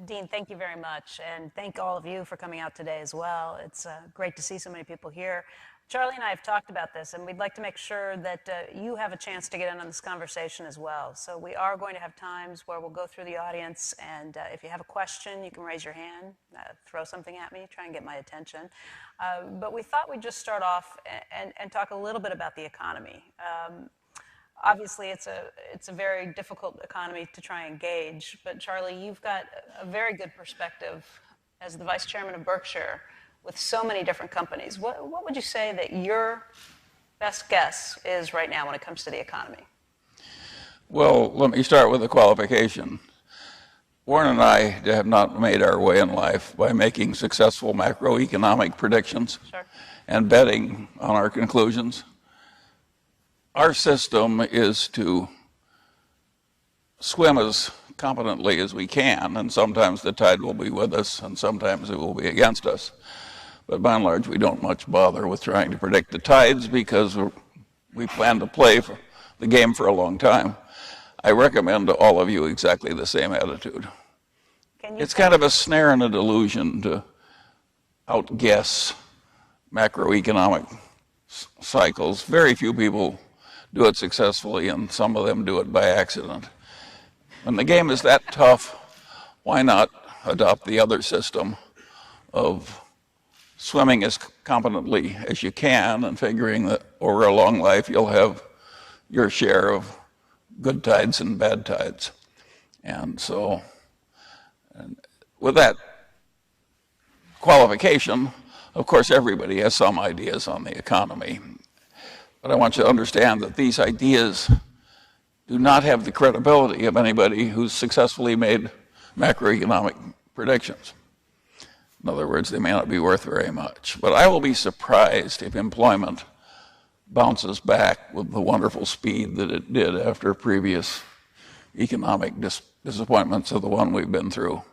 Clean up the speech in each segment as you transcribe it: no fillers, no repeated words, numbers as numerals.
Dean, thank you very much, and thank all of you for coming out today as well. It's great to see so many people here. Charlie and I have talked about this, and we'd like to make sure that you have a chance to get in on this conversation as well. So we are going to have times where we'll go through the audience, and if you have a question, you can raise your hand, throw something at me, try and get my attention. But we thought we'd just start off and talk a little bit about the economy. Obviously, it's a very difficult economy to try and gauge, but Charlie, you've got a very good perspective as the vice chairman of Berkshire with so many different companies. What would you say that your best guess is right now when it comes to the economy? Well, let me start with a qualification. Warren and I have not made our way in life by making successful macroeconomic predictions and betting on our conclusions. Our system is to swim as competently as we can, and sometimes the tide will be with us, and sometimes it will be against us. But by and large, we don't much bother with trying to predict the tides because we plan to play the game for a long time. I recommend to all of you exactly the same attitude. It's kind of a snare and a delusion to outguess macroeconomic cycles. Very few people do it successfully, and some of them do it by accident. When the game is that tough, why not adopt the other system of swimming as competently as you can and figuring that over a long life you'll have your share of good tides and bad tides. And so, with that qualification, of course, everybody has some ideas on the economy. But I want you to understand that these ideas do not have the credibility of anybody who's successfully made macroeconomic predictions. In other words, they may not be worth very much. But I will be surprised if employment bounces back with the wonderful speed that it did after previous economic disappointments of the one we've been through.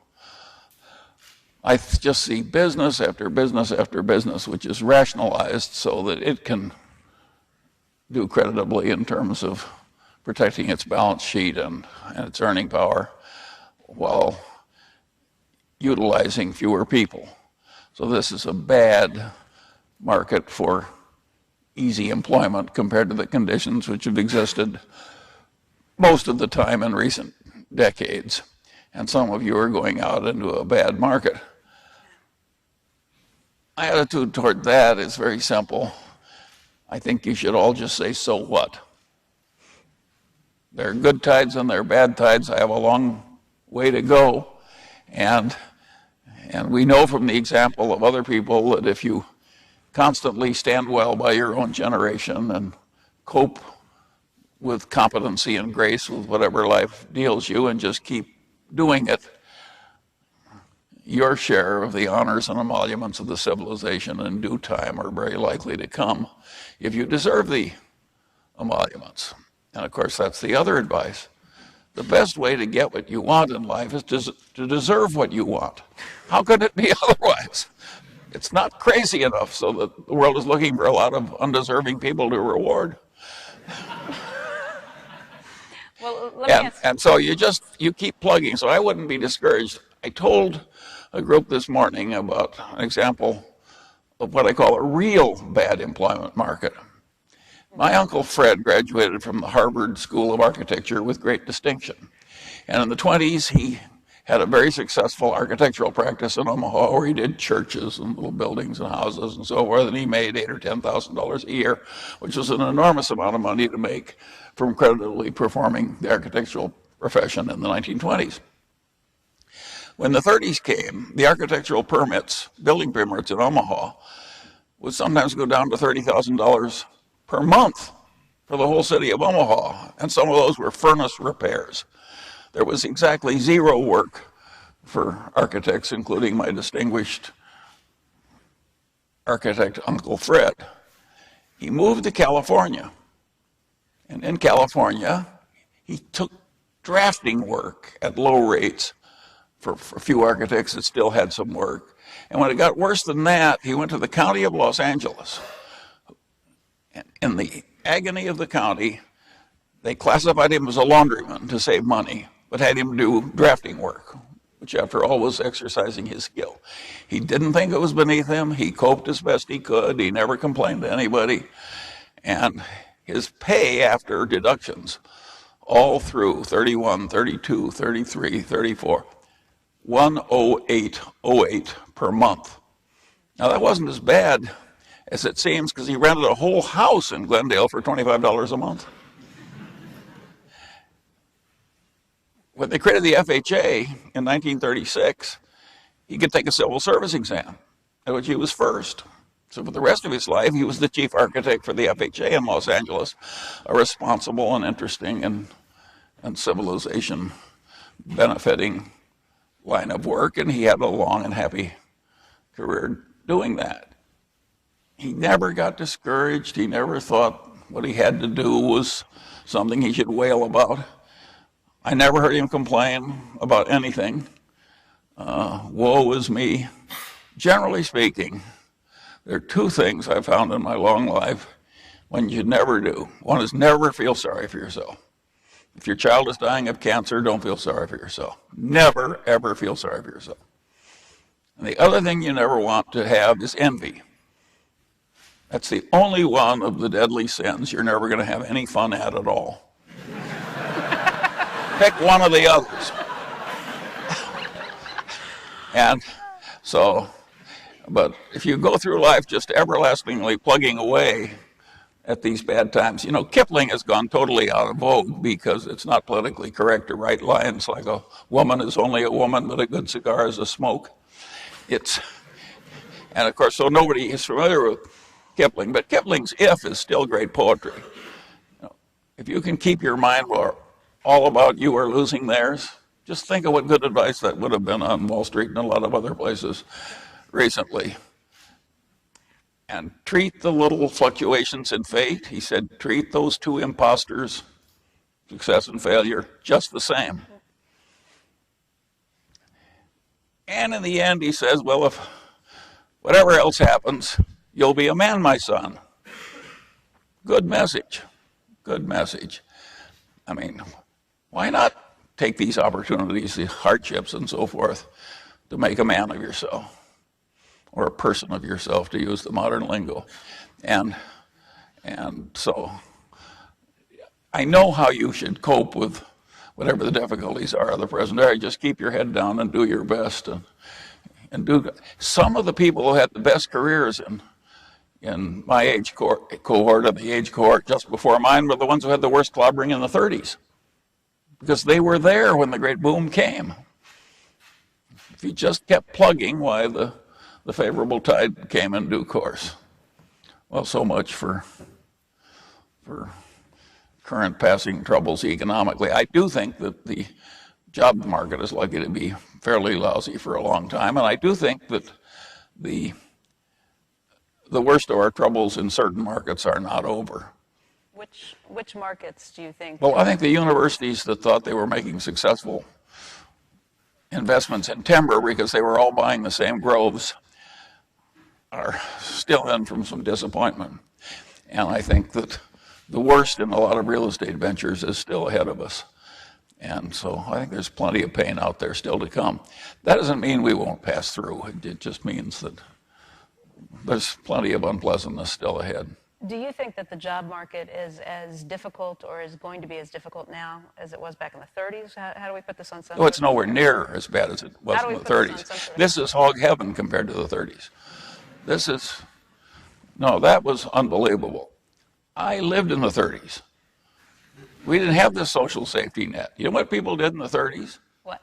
I just see business after business after business, which is rationalized so that it can do creditably in terms of protecting its balance sheet and its earning power while utilizing fewer people. So this is a bad market for easy employment compared to the conditions which have existed most of the time in recent decades. And some of you are going out into a bad market. My attitude toward that is very simple. I think you should all just say, so what? There are good tides and there are bad tides. I have a long way to go. And we know from the example of other people that if you constantly stand well by your own generation and cope with competency and grace with whatever life deals you and just keep doing it, your share of the honors and emoluments of the civilization in due time are very likely to come if you deserve the emoluments. And of course, that's the other advice. The best way to get what you want in life is to deserve what you want. How could it be otherwise? It's not crazy enough so that the world is looking for a lot of undeserving people to reward. Well, let me and so you keep plugging. So I wouldn't be discouraged. I told a group this morning about an example of what I call a real bad employment market. My uncle Fred graduated from the Harvard School of Architecture with great distinction. And in the 20s, he had a very successful architectural practice in Omaha where he did churches and little buildings and houses and so forth, and he made $8,000 or $10,000 a year, which was an enormous amount of money to make from creditably performing the architectural profession in the 1920s. When the 30s came, the architectural permits, building permits in Omaha, would sometimes go down to $30,000 per month for the whole city of Omaha, and some of those were furnace repairs. There was exactly zero work for architects, including my distinguished architect, Uncle Fred. He moved to California, and in California, he took drafting work at low rates for a few architects that still had some work. And when it got worse than that, he went to the county of Los Angeles. In the agony of the county, they classified him as a laundryman to save money, but had him do drafting work, which after all was exercising his skill. He didn't think it was beneath him. He coped as best he could. He never complained to anybody. And his pay after deductions, all through 31, 32, 33, 34, 108.08 per month. Now that wasn't as bad as it seems, because he rented a whole house in Glendale for $25 a month. When they created the FHA in 1936, he could take a civil service exam, at which he was first. So for the rest of his life, he was the chief architect for the FHA in Los Angeles, a responsible and interesting and civilization benefiting line of work, and he had a long and happy career doing that. He never got discouraged. He never thought what he had to do was something he should wail about. I never heard him complain about anything. Woe is me. Generally speaking, there are two things I found in my long life one you never do. One is never feel sorry for yourself. If your child is dying of cancer, don't feel sorry for yourself. Never, ever feel sorry for yourself. And the other thing you never want to have is envy. That's the only one of the deadly sins you're never going to have any fun at all. Pick one of the others. And so, but if you go through life just everlastingly plugging away at these bad times, you know, Kipling has gone totally out of vogue because it's not politically correct to write lines like a woman is only a woman, but a good cigar is a smoke. And of course, so nobody is familiar with Kipling, but Kipling's If is still great poetry. You know, if you can keep your mind all about you or losing theirs, just think of what good advice that would have been on Wall Street and a lot of other places recently. And treat the little fluctuations in fate. He said, treat those two imposters, success and failure, just the same. And in the end, he says, well, if whatever else happens, you'll be a man, my son. Good message. Good message. I mean, why not take these opportunities, the hardships and so forth, to make a man of yourself, or a person of yourself, to use the modern lingo. And so I know how you should cope with whatever the difficulties are of the present day. Just keep your head down and do your best. And do. Some of the people who had the best careers in my age cohort and the age cohort just before mine were the ones who had the worst clobbering in the 30s, because they were there when the great boom came. If you just kept plugging, why the favorable tide came in due course. Well, so much for current passing troubles economically. I do think that the job market is likely to be fairly lousy for a long time, and I do think that the worst of our troubles in certain markets are not over. Which markets do you think? Well, I think the universities that thought they were making successful investments in timber because they were all buying the same groves are still in from some disappointment. And I think that the worst in a lot of real estate ventures is still ahead of us. And so I think there's plenty of pain out there still to come. That doesn't mean we won't pass through. It just means that there's plenty of unpleasantness still ahead. Do you think that the job market is as difficult or is going to be as difficult now as it was back in the 30s? How do we put this on some? Oh, it's nowhere near as bad as it was in the 30s. This is hog heaven compared to the 30s. That was unbelievable. I lived in the 30s. We didn't have this social safety net. You know what people did in the 30s? What?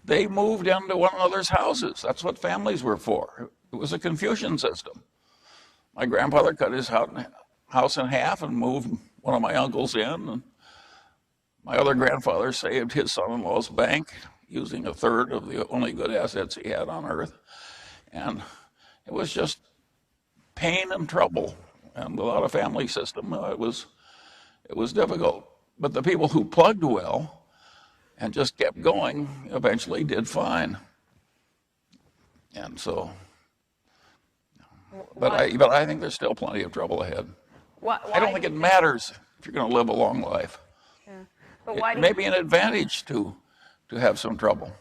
They moved into one another's houses. That's what families were for. It was a Confucian system. My grandfather cut his house in half and moved one of my uncles in. And my other grandfather saved his son-in-law's bank using a third of the only good assets he had on earth. And it was just pain and trouble. And without a family system, it was difficult. But the people who plugged well and just kept going eventually did fine. And so, but I think there's still plenty of trouble ahead. I don't think it matters if you're going to live a long life. Yeah. But why it may be an advantage to have some trouble.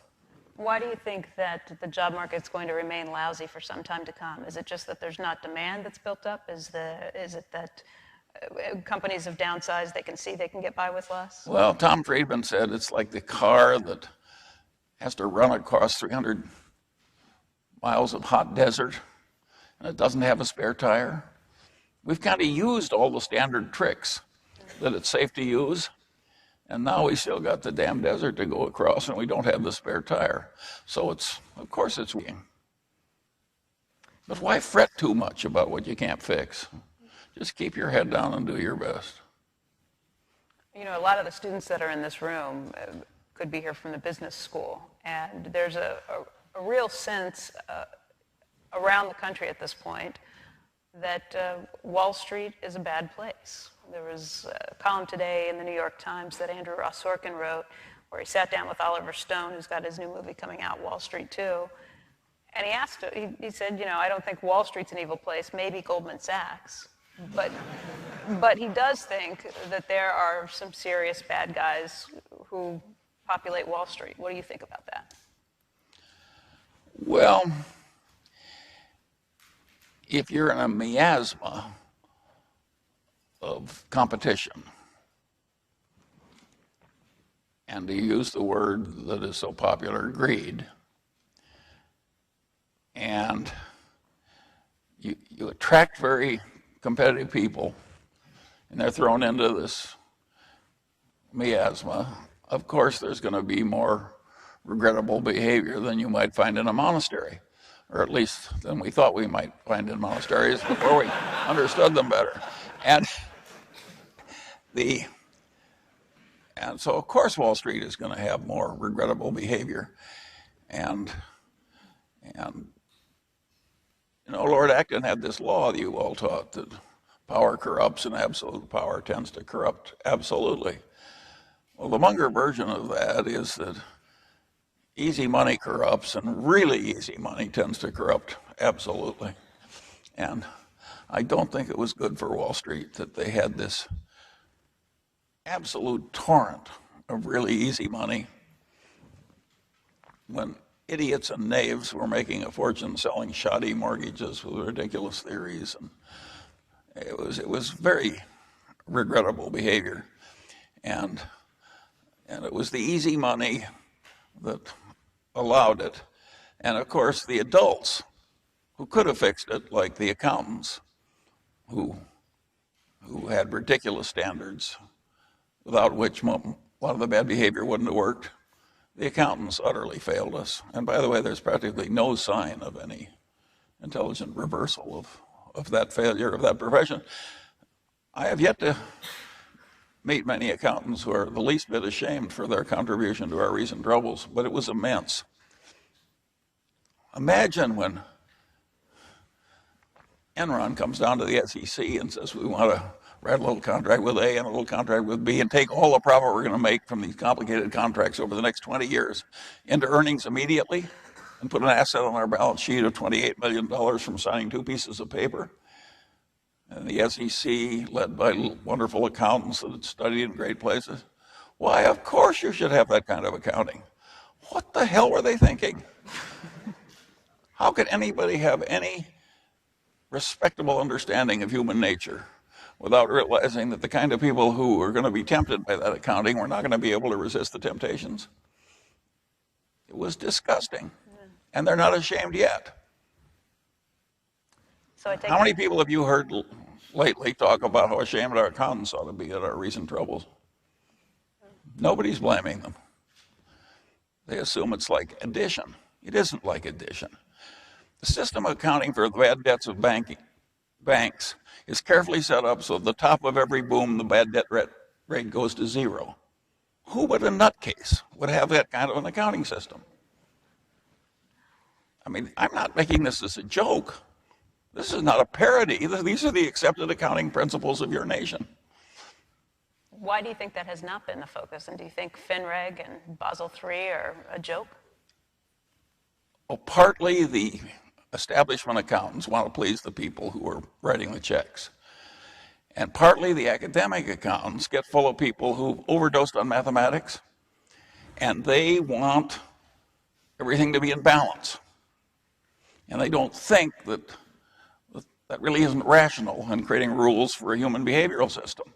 Why do you think that the job market's going to remain lousy for some time to come? Is it just that there's not demand that's built up? Is it that companies have downsized, they can see they can get by with less? Well, Tom Friedman said it's like the car that has to run across 300 miles of hot desert and it doesn't have a spare tire. We've kind of used all the standard tricks that it's safe to use, and now we still got the damn desert to go across and we don't have the spare tire. So of course it's working. But why fret too much about what you can't fix? Just keep your head down and do your best. You know, a lot of the students that are in this room could be here from the business school, and there's a real sense around the country at this point that Wall Street is a bad place. There was a column today in the New York Times that Andrew Ross Sorkin wrote where he sat down with Oliver Stone, who's got his new movie coming out, Wall Street 2, and he said, you know, I don't think Wall Street's an evil place, maybe Goldman Sachs. But he does think that there are some serious bad guys who populate Wall Street. What do you think about that? Well, if you're in a miasma of competition, and to use the word that is so popular, greed, and you attract very competitive people, and they're thrown into this miasma, of course there's going to be more regrettable behavior than you might find in a monastery, or at least than we thought we might find in monasteries before we understood them better. And so of course Wall Street is going to have more regrettable behavior. And you know, Lord Acton had this law that you all taught that power corrupts and absolute power tends to corrupt absolutely. Well, the Munger version of that is that easy money corrupts and really easy money tends to corrupt absolutely. And I don't think it was good for Wall Street that they had this absolute torrent of really easy money when idiots and knaves were making a fortune selling shoddy mortgages with ridiculous theories, and it was very regrettable behavior, and it was the easy money that allowed it, and of course the adults who could have fixed it, like the accountants, who had ridiculous standards, without which a lot of the bad behavior wouldn't have worked. The accountants utterly failed us. And by the way, there's practically no sign of any intelligent reversal of that failure of that profession. I have yet to meet many accountants who are the least bit ashamed for their contribution to our recent troubles, but it was immense. Imagine when Enron comes down to the SEC and says, we want to write a little contract with A and a little contract with B and take all the profit we're going to make from these complicated contracts over the next 20 years into earnings immediately and put an asset on our balance sheet of $28 million from signing 2 pieces of paper. And the SEC, led by wonderful accountants that had studied in great places, why, of course you should have that kind of accounting. What the hell were they thinking? How could anybody have any respectable understanding of human nature without realizing that the kind of people who are going to be tempted by that accounting were not going to be able to resist the temptations? It was disgusting. And they're not ashamed yet. So how many people have you heard lately talk about how ashamed our accountants ought to be at our recent troubles? Nobody's blaming them. They assume it's like addition. It isn't like addition. The system of accounting for the bad debts of banks is carefully set up so at the top of every boom, the bad debt rate goes to 0. Who but a nutcase would have that kind of an accounting system? I mean, I'm not making this as a joke. This is not a parody. These are the accepted accounting principles of your nation. Why do you think that has not been the focus? And do you think FinReg and Basel III are a joke? Well, partly the establishment accountants want to please the people who are writing the checks. And partly the academic accountants get full of people who've overdosed on mathematics, and they want everything to be in balance. And they don't think that that really isn't rational in creating rules for a human behavioral system.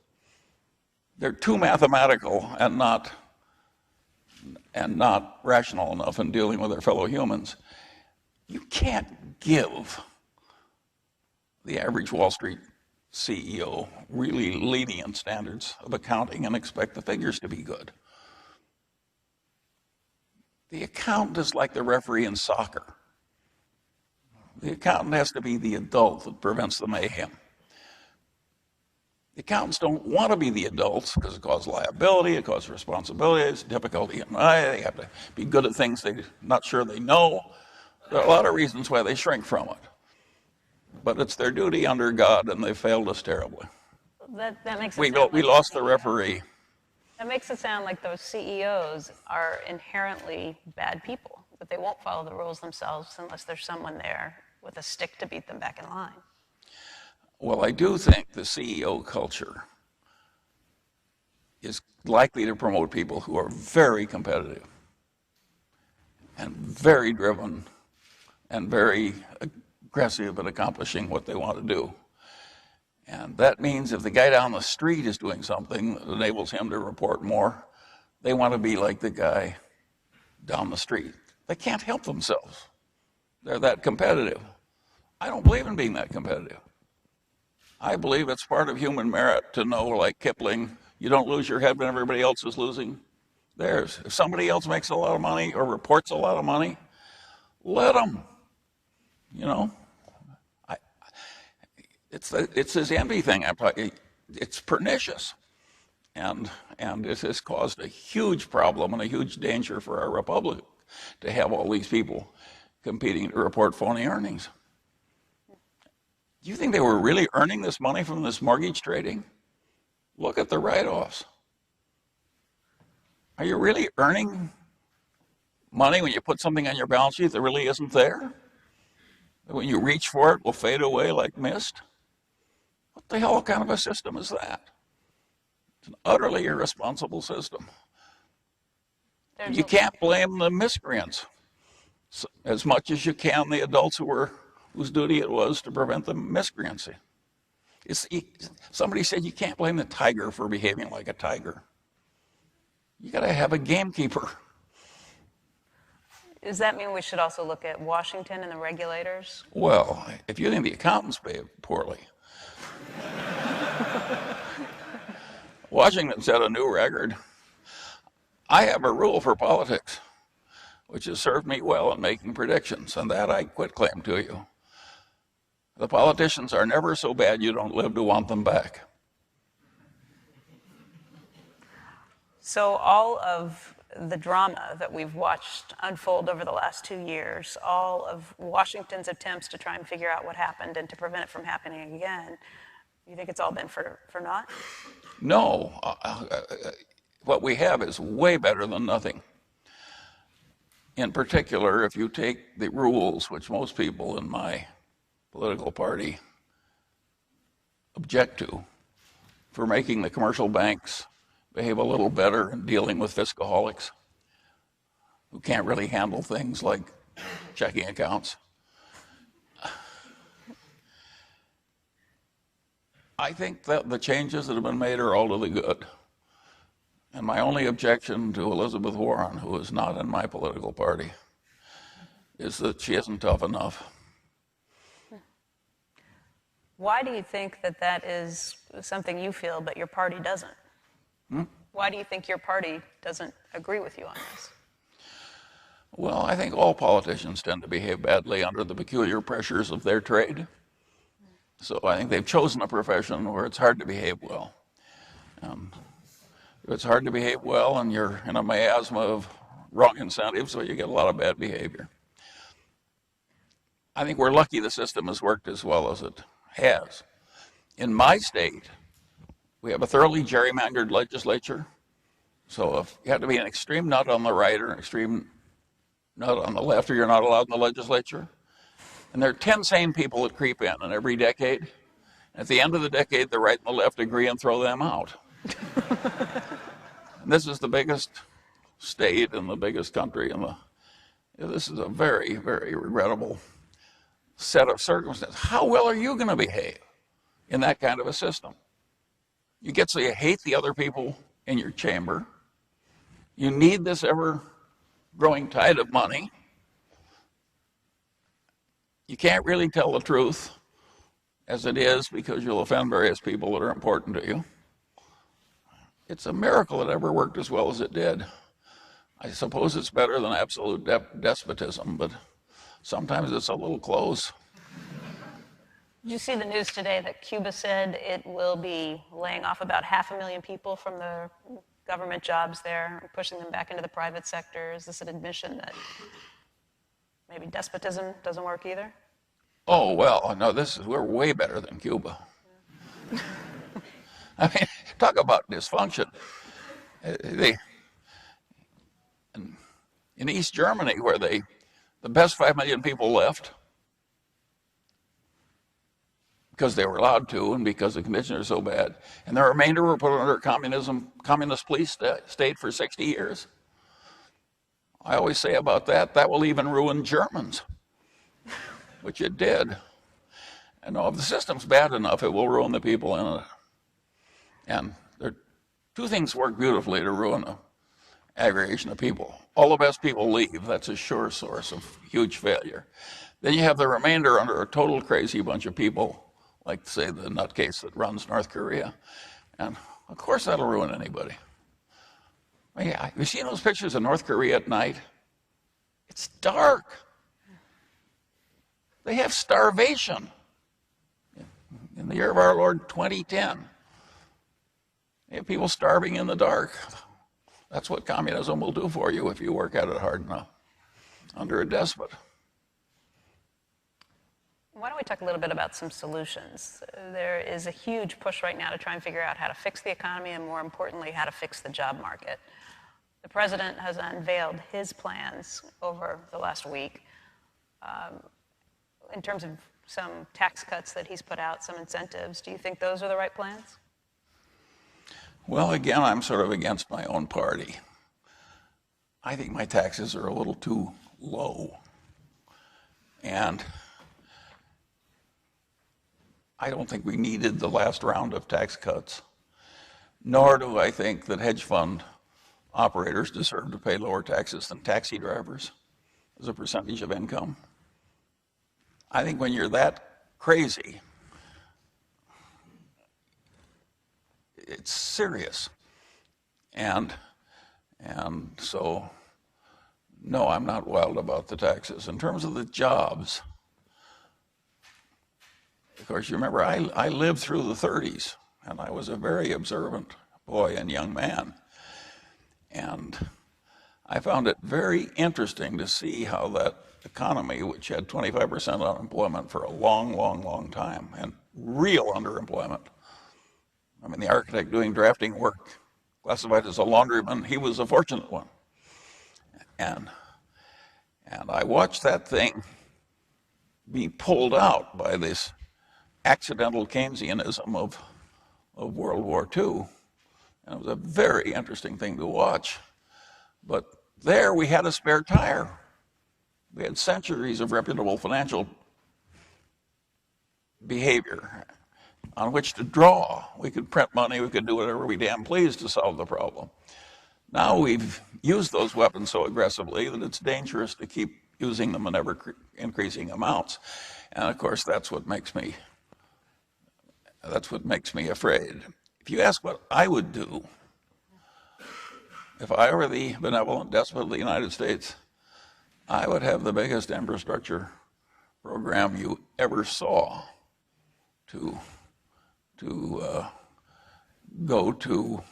They're too mathematical and not rational enough in dealing with their fellow humans. You can't give the average Wall Street CEO really lenient standards of accounting and expect the figures to be good. The accountant is like the referee in soccer. The accountant has to be the adult that prevents the mayhem. The accountants don't want to be the adults because it causes liability, it causes responsibility, it's difficulty, and they have to be good at things they're not sure they know. There are a lot of reasons why they shrink from it. But it's their duty under God, and they failed us terribly. That makes it We sound like lost the referee. That makes it sound like those CEOs are inherently bad people, but they won't follow the rules themselves unless there's someone there with a stick to beat them back in line. Well, I do think the CEO culture is likely to promote people who are very competitive and very driven and very aggressive at accomplishing what they want to do. And that means if the guy down the street is doing something that enables him to report more, they want to be like the guy down the street. They can't help themselves. They're that competitive. I don't believe in being that competitive. I believe it's part of human merit to know, like Kipling, you don't lose your head when everybody else is losing theirs. If somebody else makes a lot of money or reports a lot of money, let them. You know, it's this envy thing. It's pernicious, and it has caused a huge problem and a huge danger for our republic to have all these people competing to report phony earnings. Do you think they were really earning this money from this mortgage trading? Look at the write-offs. Are you really earning money when you put something on your balance sheet that really isn't there? When you reach for it, will fade away like mist? What the hell kind of a system is that? It's an utterly irresponsible system. You can't blame the miscreants as much as you can the adults whose duty it was to prevent the miscreancy. Somebody said you can't blame the tiger for behaving like a tiger. You got to have a gamekeeper. Does that mean we should also look at Washington and the regulators? Well, if you think the accountants behave poorly, Washington set a new record. I have a rule for politics, which has served me well in making predictions, and that I quit claim to you. The politicians are never so bad you don't live to want them back. So all of the drama that we've watched unfold over the last 2 years, all of Washington's attempts to try and figure out what happened and to prevent it from happening again, you think it's all been for naught? No. What we have is way better than nothing. In particular, if you take the rules, which most people in my political party object to, for making the commercial banks behave a little better in dealing with fiscaholics who can't really handle things like checking accounts. I think that the changes that have been made are all to the good. And my only objection to Elizabeth Warren, who is not in my political party, is that she isn't tough enough. Why do you think that is something you feel but your party doesn't? Why do you think your party doesn't agree with you on this? Well, I think all politicians tend to behave badly under the peculiar pressures of their trade. So I think they've chosen a profession where it's hard to behave well. If it's hard to behave well and you're in a miasma of wrong incentives, so you get a lot of bad behavior. I think we're lucky the system has worked as well as it has. In my state, we have a thoroughly gerrymandered legislature. So if you have to be an extreme nut on the right or an extreme nut on the left, or you're not allowed in the legislature. And there are 10 sane people that creep in every decade. At the end of the decade, the right and the left agree and throw them out. And this is the biggest state and the biggest country This is a very, very regrettable set of circumstances. How well are you going to behave in that kind of a system? You get so you hate the other people in your chamber. You need this ever-growing tide of money. You can't really tell the truth as it is because you'll offend various people that are important to you. It's a miracle it ever worked as well as it did. I suppose it's better than absolute despotism, but sometimes it's a little close. Did you see the news today that Cuba said it will be laying off about 500,000 people from the government jobs there and pushing them back into the private sector? Is this an admission that maybe despotism doesn't work either? Oh, well, no, we're way better than Cuba. I mean, talk about dysfunction. In East Germany, where the best 5 million people left, because they were allowed to and because the conditions are so bad, and the remainder were put under communist police state for 60 years. I always say about that will even ruin Germans, which it did. And if the system's bad enough, it will ruin the people in it. And two things work beautifully to ruin an aggregation of people. All the best people leave. That's a sure source of huge failure. Then you have the remainder under a total crazy bunch of people, like, say, the nutcase that runs North Korea. And, of course, that'll ruin anybody. I mean, have you seen those pictures of North Korea at night? It's dark. They have starvation. In the year of our Lord 2010, they have people starving in the dark. That's what communism will do for you if you work at it hard enough under a despot. Why don't we talk a little bit about some solutions? There is a huge push right now to try and figure out how to fix the economy and, more importantly, how to fix the job market. The president has unveiled his plans over the last week in terms of some tax cuts that he's put out, some incentives. Do you think those are the right plans? Well, again, I'm sort of against my own party. I think my taxes are a little too low. And I don't think we needed the last round of tax cuts, nor do I think that hedge fund operators deserve to pay lower taxes than taxi drivers as a percentage of income. I think when you're that crazy, it's serious. And so, no, I'm not wild about the taxes. In terms of the jobs, of course, you remember I lived through the 30s, and I was a very observant boy and young man. And I found it very interesting to see how that economy, which had 25% unemployment for a long, long, long time, and real underemployment. I mean, the architect doing drafting work, classified as a laundryman, he was a fortunate one. And I watched that thing be pulled out by this accidental Keynesianism of World War II. And it was a very interesting thing to watch. But there we had a spare tire. We had centuries of reputable financial behavior on which to draw. We could print money, we could do whatever we damn pleased to solve the problem. Now we've used those weapons so aggressively that it's dangerous to keep using them in ever increasing amounts. And of course, that's what makes me afraid. If you ask what I would do if I were the benevolent despot of the United States, I would have the biggest infrastructure program you ever saw to go to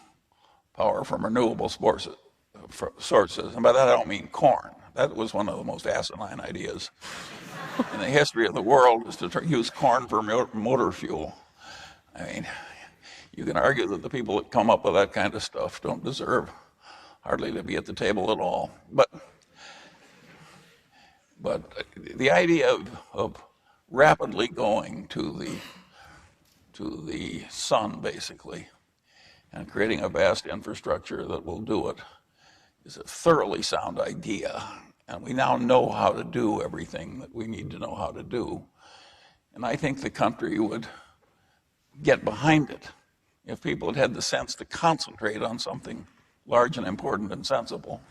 power from renewable sources. And by that I don't mean corn. That was one of the most asinine ideas in the history of the world, is to use corn for motor fuel. I mean, you can argue that the people that come up with that kind of stuff don't deserve hardly to be at the table at all. But the idea of rapidly going to the sun, basically, and creating a vast infrastructure that will do it is a thoroughly sound idea. And we now know how to do everything that we need to know how to do. And I think the country would get behind it if people had had the sense to concentrate on something large and important and sensible.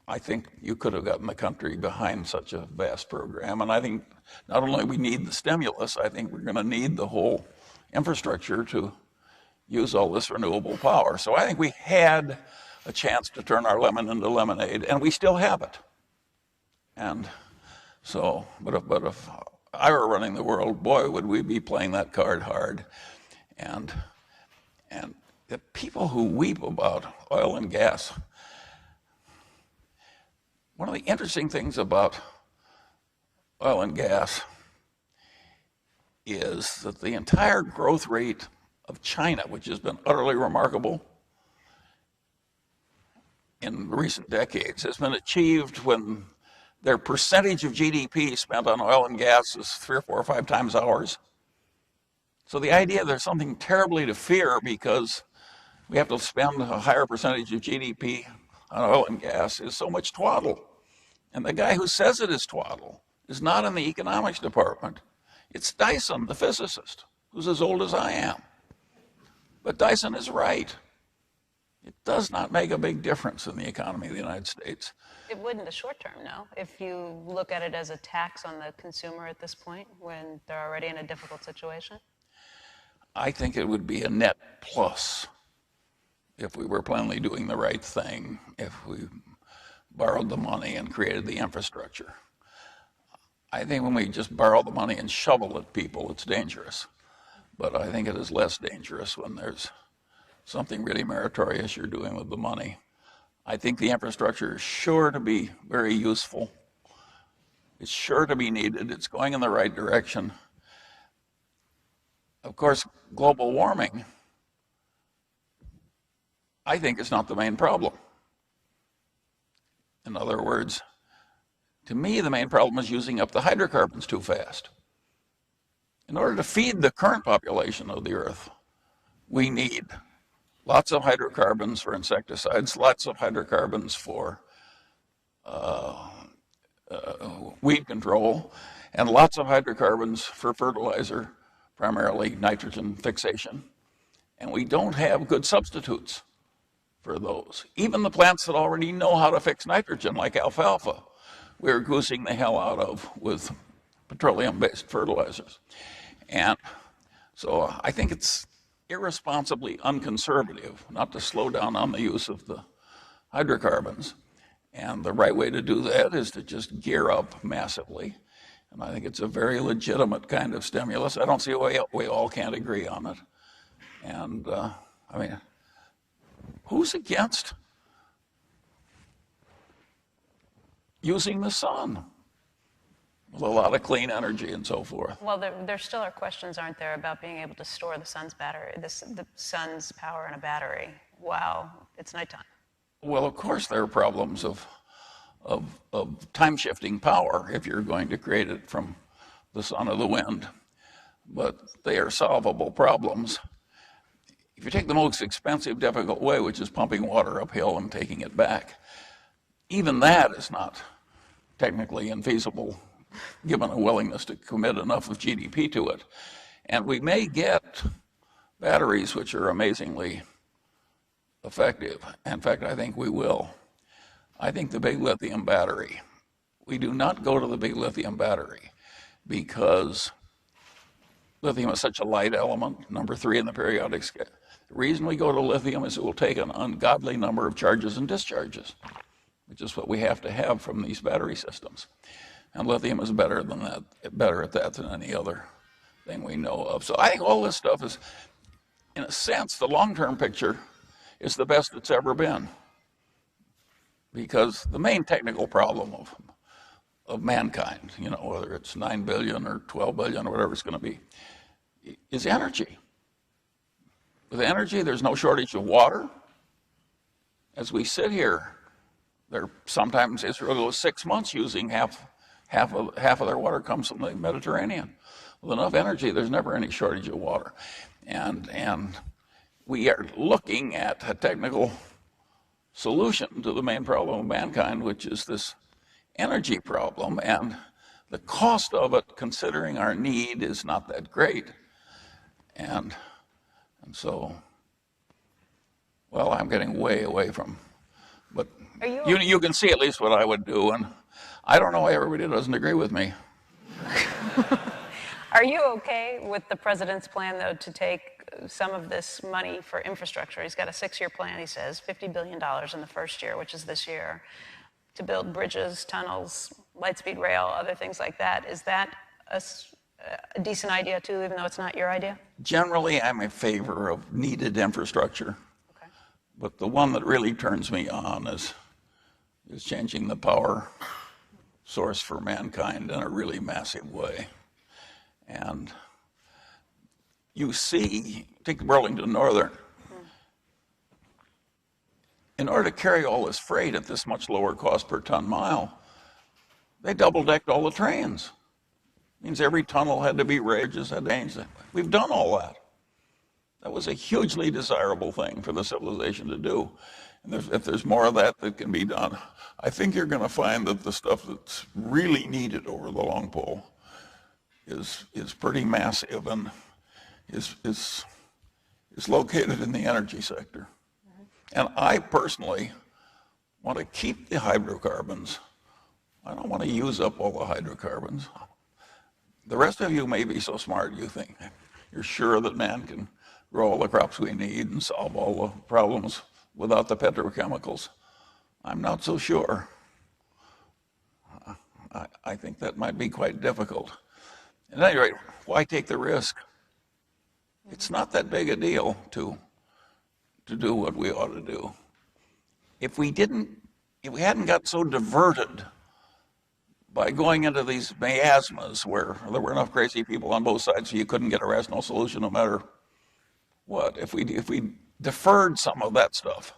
I think you could have gotten the country behind such a vast program. And I think not only we need the stimulus, I think we're going to need the whole infrastructure to use all this renewable power. So I think we had a chance to turn our lemon into lemonade, and we still have it. And so, but if I were running the world, boy, would we be playing that card hard. And the people who weep about oil and gas, one of the interesting things about oil and gas is that the entire growth rate of China, which has been utterly remarkable in recent decades, has been achieved when their percentage of GDP spent on oil and gas is 3 or 4 or 5 times ours. So the idea there's something terribly to fear because we have to spend a higher percentage of GDP on oil and gas is so much twaddle. And the guy who says it is twaddle is not in the economics department. It's Dyson, the physicist, who's as old as I am. But Dyson is right. It does not make a big difference in the economy of the United States. It would in the short term, no? If you look at it as a tax on the consumer at this point, when they're already in a difficult situation? I think it would be a net plus if we were plainly doing the right thing, if we borrowed the money and created the infrastructure. I think when we just borrow the money and shovel at people, it's dangerous. But I think it is less dangerous when there's something really meritorious you're doing with the money. I think the infrastructure is sure to be very useful. It's sure to be needed. It's going in the right direction. Of course, global warming, I think, is not the main problem. In other words, to me, the main problem is using up the hydrocarbons too fast. In order to feed the current population of the Earth, we need lots of hydrocarbons for insecticides, lots of hydrocarbons for weed control, and lots of hydrocarbons for fertilizer, primarily nitrogen fixation. And we don't have good substitutes for those. Even the plants that already know how to fix nitrogen, like alfalfa, we're goosing the hell out of with petroleum-based fertilizers. And so I think it's irresponsibly unconservative not to slow down on the use of the hydrocarbons. And the right way to do that is to just gear up massively. And I think it's a very legitimate kind of stimulus. I don't see why we all can't agree on it. And I mean, who's against using the sun with a lot of clean energy and so forth? Well, there still are questions, aren't there, about being able to store the sun's battery, the sun's power in a battery while it's nighttime. Well, of course there are problems of time-shifting power if you're going to create it from the sun or the wind, but they are solvable problems. If you take the most expensive, difficult way, which is pumping water uphill and taking it back, even that is not technically infeasible given a willingness to commit enough of GDP to it. And we may get batteries which are amazingly effective. In fact, I think we will. I think the big lithium battery, we do not go to the big lithium battery because lithium is such a light element, number 3 in the periodic scale. The reason we go to lithium is it will take an ungodly number of charges and discharges, which is what we have to have from these battery systems. And lithium is better than that, better at that than any other thing we know of. So I think all this stuff is, in a sense, the long-term picture is the best it's ever been. Because the main technical problem of mankind, you know, whether it's 9 billion or 12 billion or whatever it's going to be, is energy. With energy, there's no shortage of water. As we sit here, sometimes Israel goes 6 months using half of their water comes from the Mediterranean. With enough energy, there's never any shortage of water. And we are looking at a technical solution to the main problem of mankind, which is this energy problem, and the cost of it, considering our need, is not that great. And so, well, I'm getting way away from, but you can see at least what I would do, and I don't know why everybody doesn't agree with me. Are you okay with the president's plan, though, to take some of this money for infrastructure? He's got a 6-year plan, he says, $50 billion in the first year, which is this year, to build bridges, tunnels, light-speed rail, other things like that. Is that a decent idea, too, even though it's not your idea? Generally, I'm in favor of needed infrastructure. Okay. But the one that really turns me on is changing the power source for mankind in a really massive way. And you see, take Burlington Northern. In order to carry all this freight at this much lower cost per ton mile, they double-decked all the trains. Means every tunnel had to be raised, had to change. We've done all that. That was a hugely desirable thing for the civilization to do. And if there's more of that that can be done, I think you're going to find that the stuff that's really needed over the long pole is pretty massive and is located in the energy sector. And I personally want to keep the hydrocarbons. I don't want to use up all the hydrocarbons. The rest of you may be so smart you think you're sure that man can grow all the crops we need and solve all the problems without the petrochemicals. I'm not so sure. I think that might be quite difficult. At any rate, why take the risk? It's not that big a deal to do what we ought to do. If we hadn't got so diverted by going into these miasmas where there were enough crazy people on both sides so you couldn't get a rational solution no matter what, if we deferred some of that stuff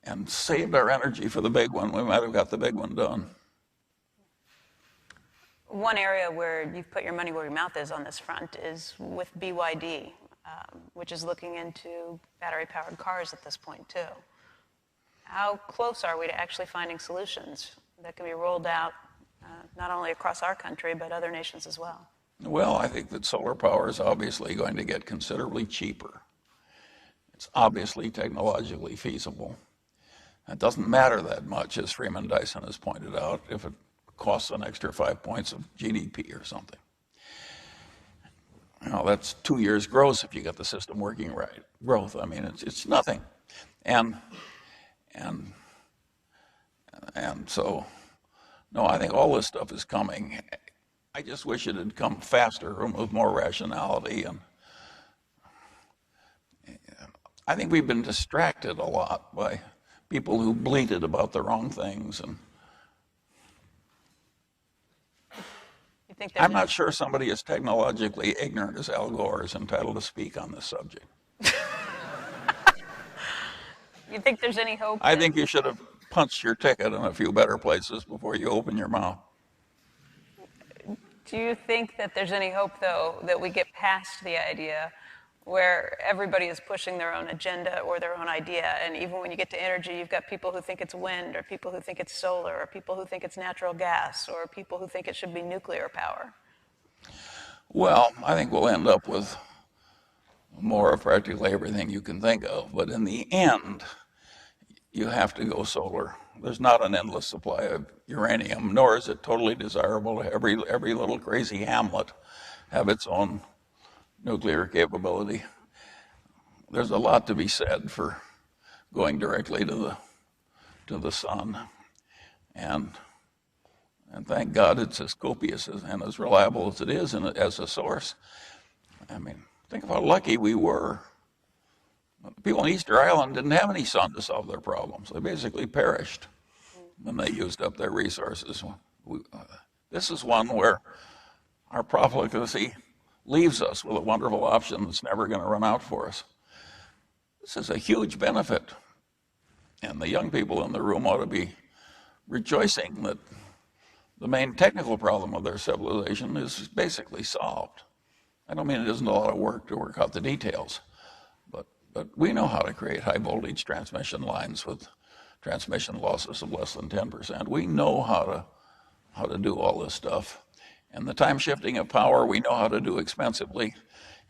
and saved our energy for the big one, we might have got the big one done. One area where you've put your money where your mouth is on this front is with BYD, which is looking into battery-powered cars at this point, too. How close are we to actually finding solutions that can be rolled out not only across our country, but other nations as well? Well, I think that solar power is obviously going to get considerably cheaper. It's obviously technologically feasible. It doesn't matter that much, as Freeman Dyson has pointed out, if it costs an extra 5 points of GDP or something. You know, that's 2 years gross if you get the system working right. Growth, I mean, it's nothing. And so, no, I think all this stuff is coming. I just wish it had come faster and with more rationality. And I think we've been distracted a lot by people who bleated about the wrong things. And I'm not sure somebody as technologically ignorant as Al Gore is entitled to speak on this subject. You think there's any hope? I think you should have punched your ticket in a few better places before you open your mouth. Do you think that there's any hope, though, that we get past the idea where everybody is pushing their own agenda or their own idea, and even when you get to energy, you've got people who think it's wind, or people who think it's solar, or people who think it's natural gas, or people who think it should be nuclear power? Well, I think we'll end up with more of practically everything you can think of, but in the end, you have to go solar. There's not an endless supply of uranium, nor is it totally desirable to every little crazy hamlet have its own nuclear capability. There's a lot to be said for going directly to the sun, and thank God it's as copious and as reliable as it is as a source. I mean, think of how lucky we were. The people on Easter Island didn't have any sun to solve their problems. They basically perished when they used up their resources. This is one where our profligacy leaves us with a wonderful option that's never going to run out for us. This is a huge benefit. And the young people in the room ought to be rejoicing that the main technical problem of their civilization is basically solved. I don't mean it isn't a lot of work to work out the details, but we know how to create high voltage transmission lines with transmission losses of less than 10%. We know how to how to do all this stuff. And the time shifting of power we know how to do expensively,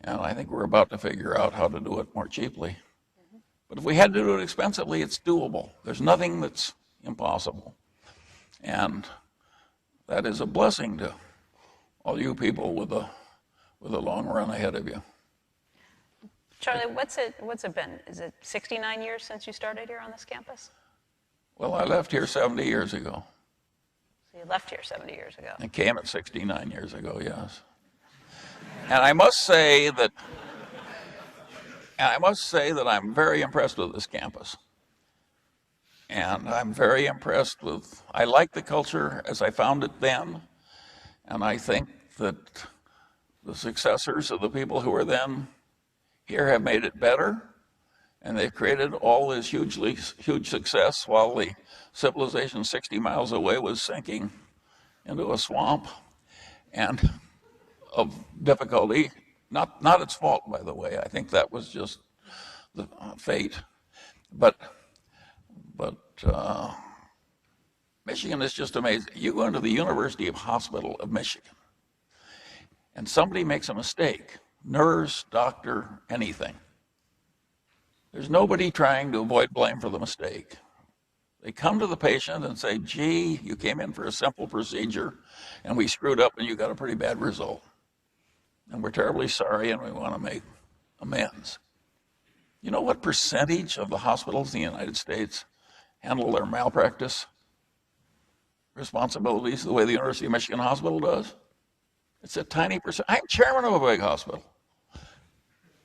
and I think we're about to figure out how to do it more cheaply. But if we had to do it expensively, it's doable. There's nothing that's impossible. And that is a blessing to all you people with a long run ahead of you. Charlie, what's it been? Is it 69 years since you started here on this campus? Well, I left here 70 years ago. So you left here 70 years ago. I came at 69 years ago, yes. And I must say that I'm very impressed with this campus. And I'm very impressed with, I like the culture as I found it then. And I think that the successors of the people who were then here have made it better. And they've created all this huge success while the civilization 60 miles away was sinking into a swamp and of difficulty. Not its fault, by the way. I think that was just the fate. But Michigan is just amazing. You go into the University Hospital of Michigan, and somebody makes a mistake, nurse, doctor, anything. There's nobody trying to avoid blame for the mistake. They come to the patient and say, gee, you came in for a simple procedure, and we screwed up and you got a pretty bad result. And we're terribly sorry, and we want to make amends. You know what percentage of the hospitals in the United States handle their malpractice responsibilities the way the University of Michigan Hospital does? It's a tiny percent. I'm chairman of a big hospital.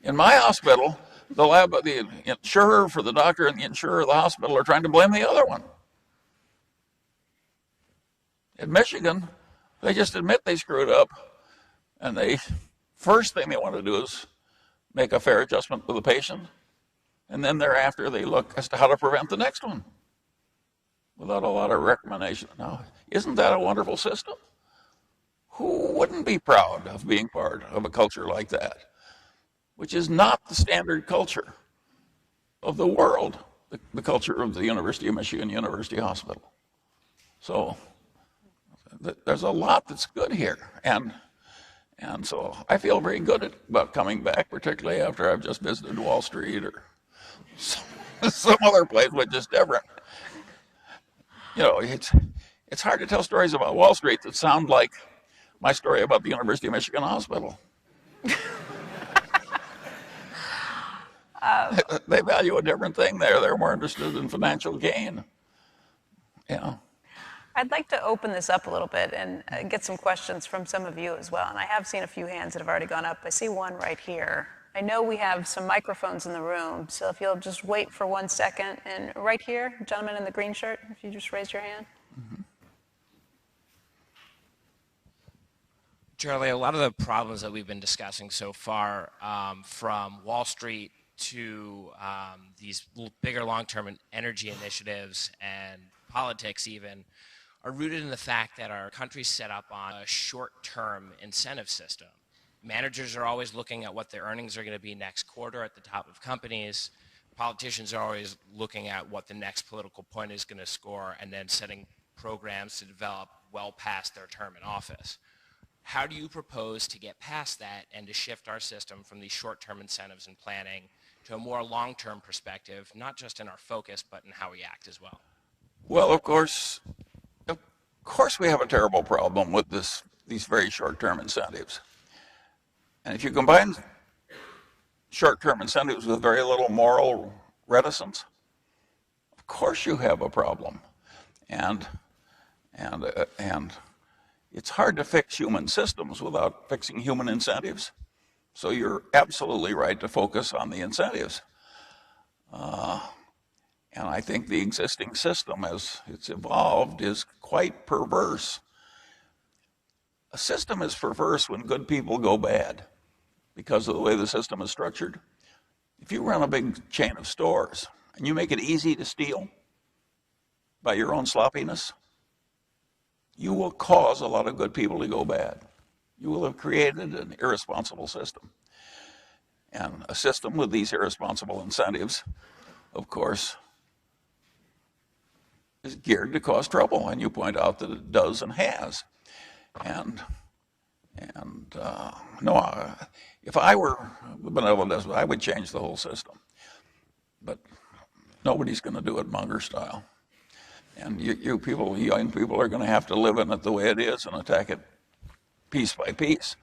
In my hospital, the insurer for the doctor and the insurer of the hospital are trying to blame the other one. In Michigan, they just admit they screwed up, and first thing they want to do is make a fair adjustment for the patient, and then thereafter they look as to how to prevent the next one without a lot of recrimination. Now, isn't that a wonderful system? Who wouldn't be proud of being part of a culture like that, which is not the standard culture of the world, the culture of the University of Michigan University Hospital. So there's a lot that's good here. And so I feel very good about coming back, particularly after I've just visited Wall Street or some other place which is different. You know, it's hard to tell stories about Wall Street that sound like my story about the University of Michigan Hospital. They value a different thing there. They're more interested in financial gain. Yeah. I'd like to open this up a little bit and get some questions from some of you as well. And I have seen a few hands that have already gone up. I see one right here. I know we have some microphones in the room, so if you'll just wait for 1 second. And right here, gentleman in the green shirt, if you just raise your hand. Mm-hmm. Charlie, a lot of the problems that we've been discussing so far, from Wall Street to these bigger long-term energy initiatives and politics even, are rooted in the fact that our country's set up on a short-term incentive system. Managers are always looking at what their earnings are going to be next quarter at the top of companies. Politicians are always looking at what the next political point is going to score and then setting programs to develop well past their term in office. How do you propose to get past that and to shift our system from these short-term incentives and planning to a more long-term perspective, not just in our focus, but in how we act as well? Well, of course we have a terrible problem with these very short-term incentives. And if you combine short-term incentives with very little moral reticence, of course you have a problem. And it's hard to fix human systems without fixing human incentives. So you're absolutely right to focus on the incentives. And I think the existing system, as it's evolved, is quite perverse. A system is perverse when good people go bad because of the way the system is structured. If you run a big chain of stores and you make it easy to steal by your own sloppiness, you will cause a lot of good people to go bad. You will have created an irresponsible system. And a system with these irresponsible incentives, of course, is geared to cause trouble, and you point out that it does and has. And no, if I were the benevolent, I would change the whole system. But nobody's going to do it Munger style. And you people, young people, are going to have to live in it the way it is and attack it piece by piece.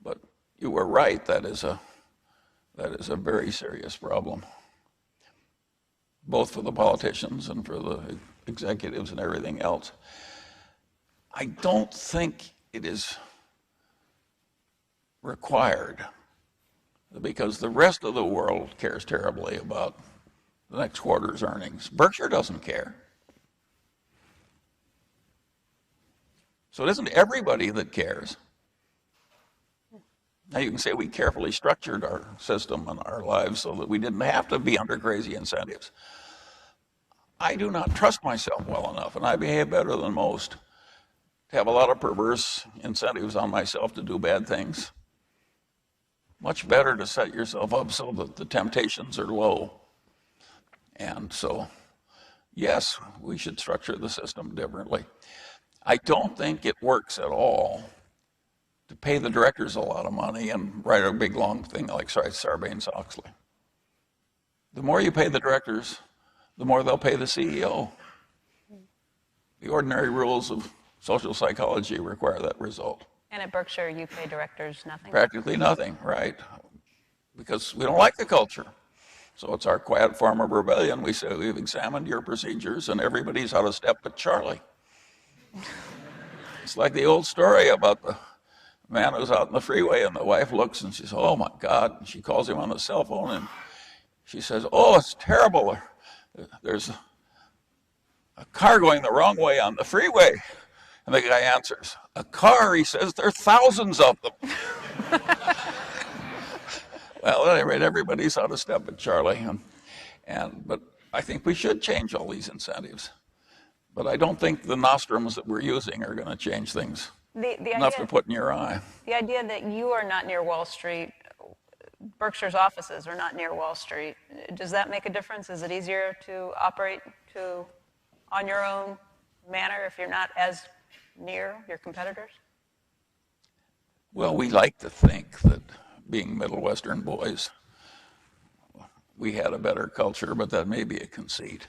But you were right. That is a very serious problem, both for the politicians and for the executives and everything else. I don't think it is required, because the rest of the world cares terribly about the next quarter's earnings. Berkshire doesn't care. So it isn't everybody that cares. Now you can say we carefully structured our system and our lives so that we didn't have to be under crazy incentives. I do not trust myself well enough, and I behave better than most, to have a lot of perverse incentives on myself to do bad things. Much better to set yourself up so that the temptations are low. And so, yes, we should structure the system differently. I don't think it works at all to pay the directors a lot of money and write a big long thing like Sarbanes-Oxley. The more you pay the directors, the more they'll pay the CEO. The ordinary rules of social psychology require that result. And at Berkshire, you pay directors nothing? Practically nothing, right? Because we don't like the culture. So it's our quiet form of rebellion. We say, we've examined your procedures and everybody's out of step but Charlie. It's like the old story about the man who's out in the freeway and the wife looks and she says, oh my God. And she calls him on the cell phone and she says, oh, it's terrible. There's a car going the wrong way on the freeway. And the guy answers, a car, he says, there are thousands of them. Well, at any rate, everybody's out of step but Charlie. But I think we should change all these incentives. But I don't think the nostrums that we're using are going to change things enough to put in your eye. The idea that you are not near Wall Street, Berkshire's offices are not near Wall Street, does that make a difference? Is it easier to operate on your own manner if you're not as near your competitors? Well, we like to think that being Middle Western boys, we had a better culture, but that may be a conceit.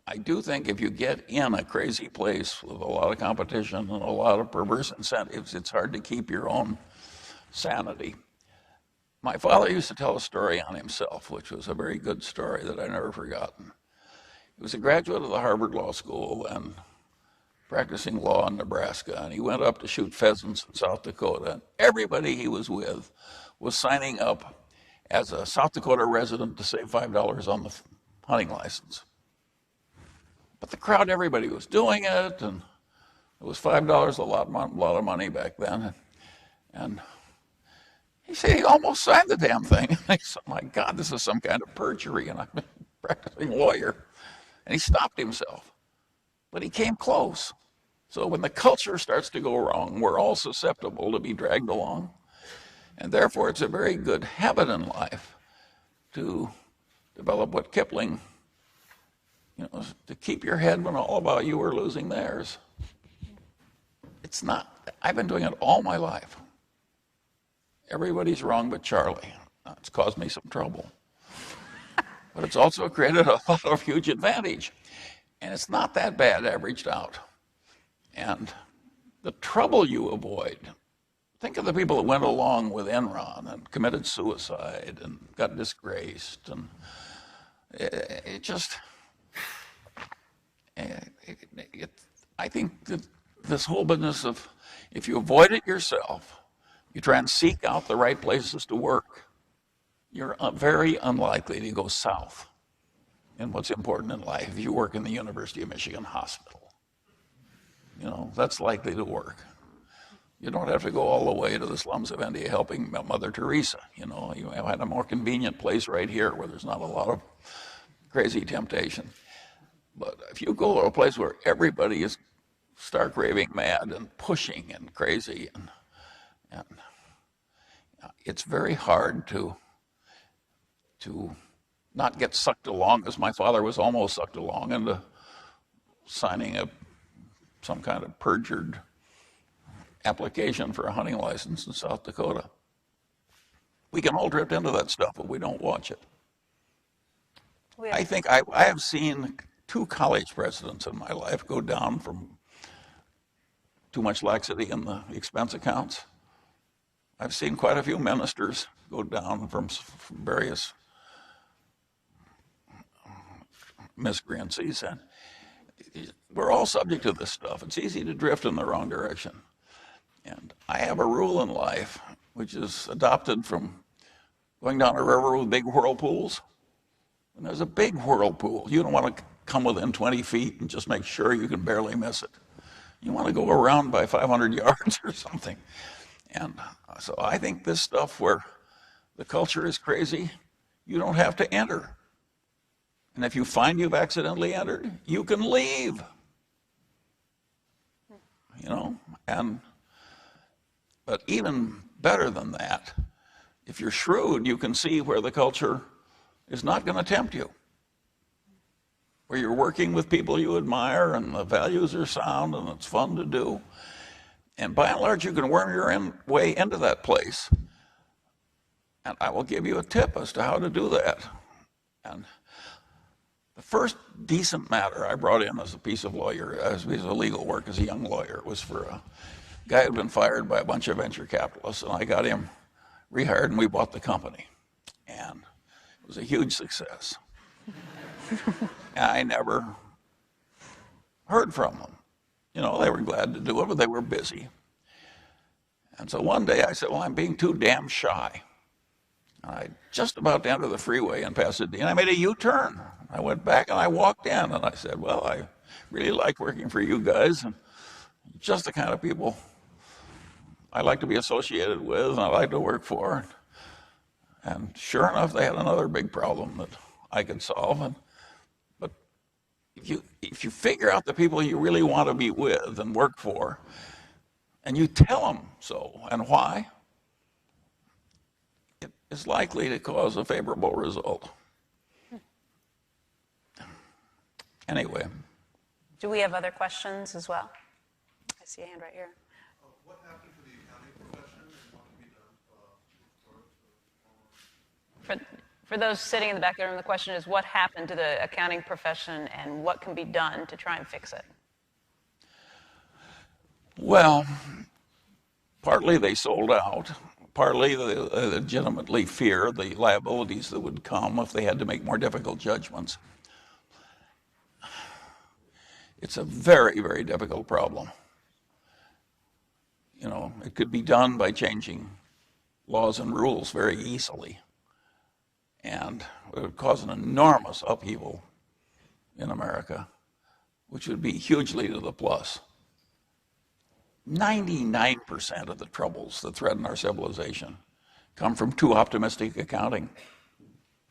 I do think if you get in a crazy place with a lot of competition and a lot of perverse incentives, it's hard to keep your own sanity. My father used to tell a story on himself, which was a very good story that I've never forgotten. He was a graduate of the Harvard Law School and practicing law in Nebraska, and he went up to shoot pheasants in South Dakota. And everybody he was with was signing up as a South Dakota resident to save $5 on the hunting license. But the crowd, everybody was doing it, and it was $5 a lot of money back then. And he said he almost signed the damn thing. I said, my God, this is some kind of perjury, and I'm a practicing lawyer. And he stopped himself. But he came close. So when the culture starts to go wrong, we're all susceptible to be dragged along. And therefore, it's a very good habit in life to develop what Kipling, to keep your head when all about you are losing theirs. It's not, I've been doing it all my life. Everybody's wrong but Charlie. It's caused me some trouble. But it's also created a lot of huge advantage. And it's not that bad averaged out. And the trouble you avoid, think of the people that went along with Enron and committed suicide and got disgraced. And it just, I think that this whole business of, if you avoid it yourself, you try and seek out the right places to work, you're very unlikely to go south in what's important in life. If you work in the University of Michigan hospital, that's likely to work. You don't have to go all the way to the slums of India helping Mother Teresa. You had a more convenient place right here where there's not a lot of crazy temptation. But if you go to a place where everybody is stark raving mad and pushing and crazy, and it's very hard to to not get sucked along, as my father was almost sucked along into signing some kind of perjured application for a hunting license in South Dakota. We can all drift into that stuff, but we don't watch it. I think I have seen 2 college presidents in my life go down from too much laxity in the expense accounts. I've seen quite a few ministers go down from various miscreancies, and we're all subject to this stuff. It's easy to drift in the wrong direction. And I have a rule in life, which is adopted from going down a river with big whirlpools. When there's a big whirlpool, you don't want to come within 20 feet and just make sure you can barely miss it. You want to go around by 500 yards or something. And so I think this stuff where the culture is crazy, you don't have to enter. And if you find you've accidentally entered, you can leave. You know, but even better than that, if you're shrewd, you can see where the culture is not going to tempt you, where you're working with people you admire and the values are sound and it's fun to do. And by and large, you can worm your way into that place. And I will give you a tip as to how to do that. And the first decent matter I brought in as a piece of legal work as a young lawyer was for a guy who had been fired by a bunch of venture capitalists, and I got him rehired and we bought the company. And it was a huge success. And I never heard from them. You know, they were glad to do it, but they were busy. And so one day I said, well, I'm being too damn shy. And I just about to enter the freeway in Pasadena. I made a U-turn. I went back and I walked in and I said, well, I really like working for you guys, and just the kind of people I like to be associated with and I like to work for. And sure enough, they had another big problem that I could solve. But if you figure out the people you really want to be with and work for, and you tell them so and why, it is likely to cause a favorable result. Anyway. Do we have other questions as well? I see a hand right here. What happened to the accounting profession and what can be done For those sitting in the back of the room, the question is, what happened to the accounting profession and what can be done to try and fix it? Well, partly they sold out. Partly they legitimately fear the liabilities that would come if they had to make more difficult judgments. It's a very, very difficult problem. You know, it could be done by changing laws and rules very easily. And it would cause an enormous upheaval in America, which would be hugely to the plus. 99% of the troubles that threaten our civilization come from too optimistic accounting.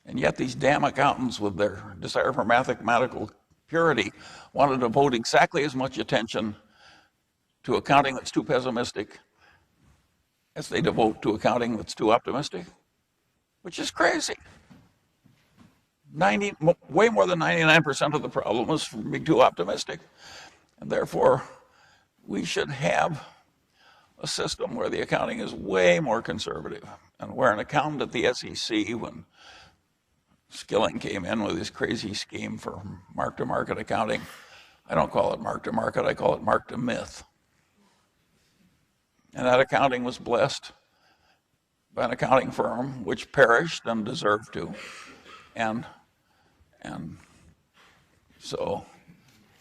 And yet these damn accountants, with their desire for mathematical purity, want to devote exactly as much attention to accounting that's too pessimistic as they devote to accounting that's too optimistic, which is crazy. Way more than 99% of the problem is from being too optimistic. And therefore, we should have a system where the accounting is way more conservative, and where an accountant at the SEC, when Skilling came in with his crazy scheme for mark-to-market accounting, I don't call it mark-to-market, I call it mark-to-myth. And that accounting was blessed by an accounting firm which perished and deserved to. And so,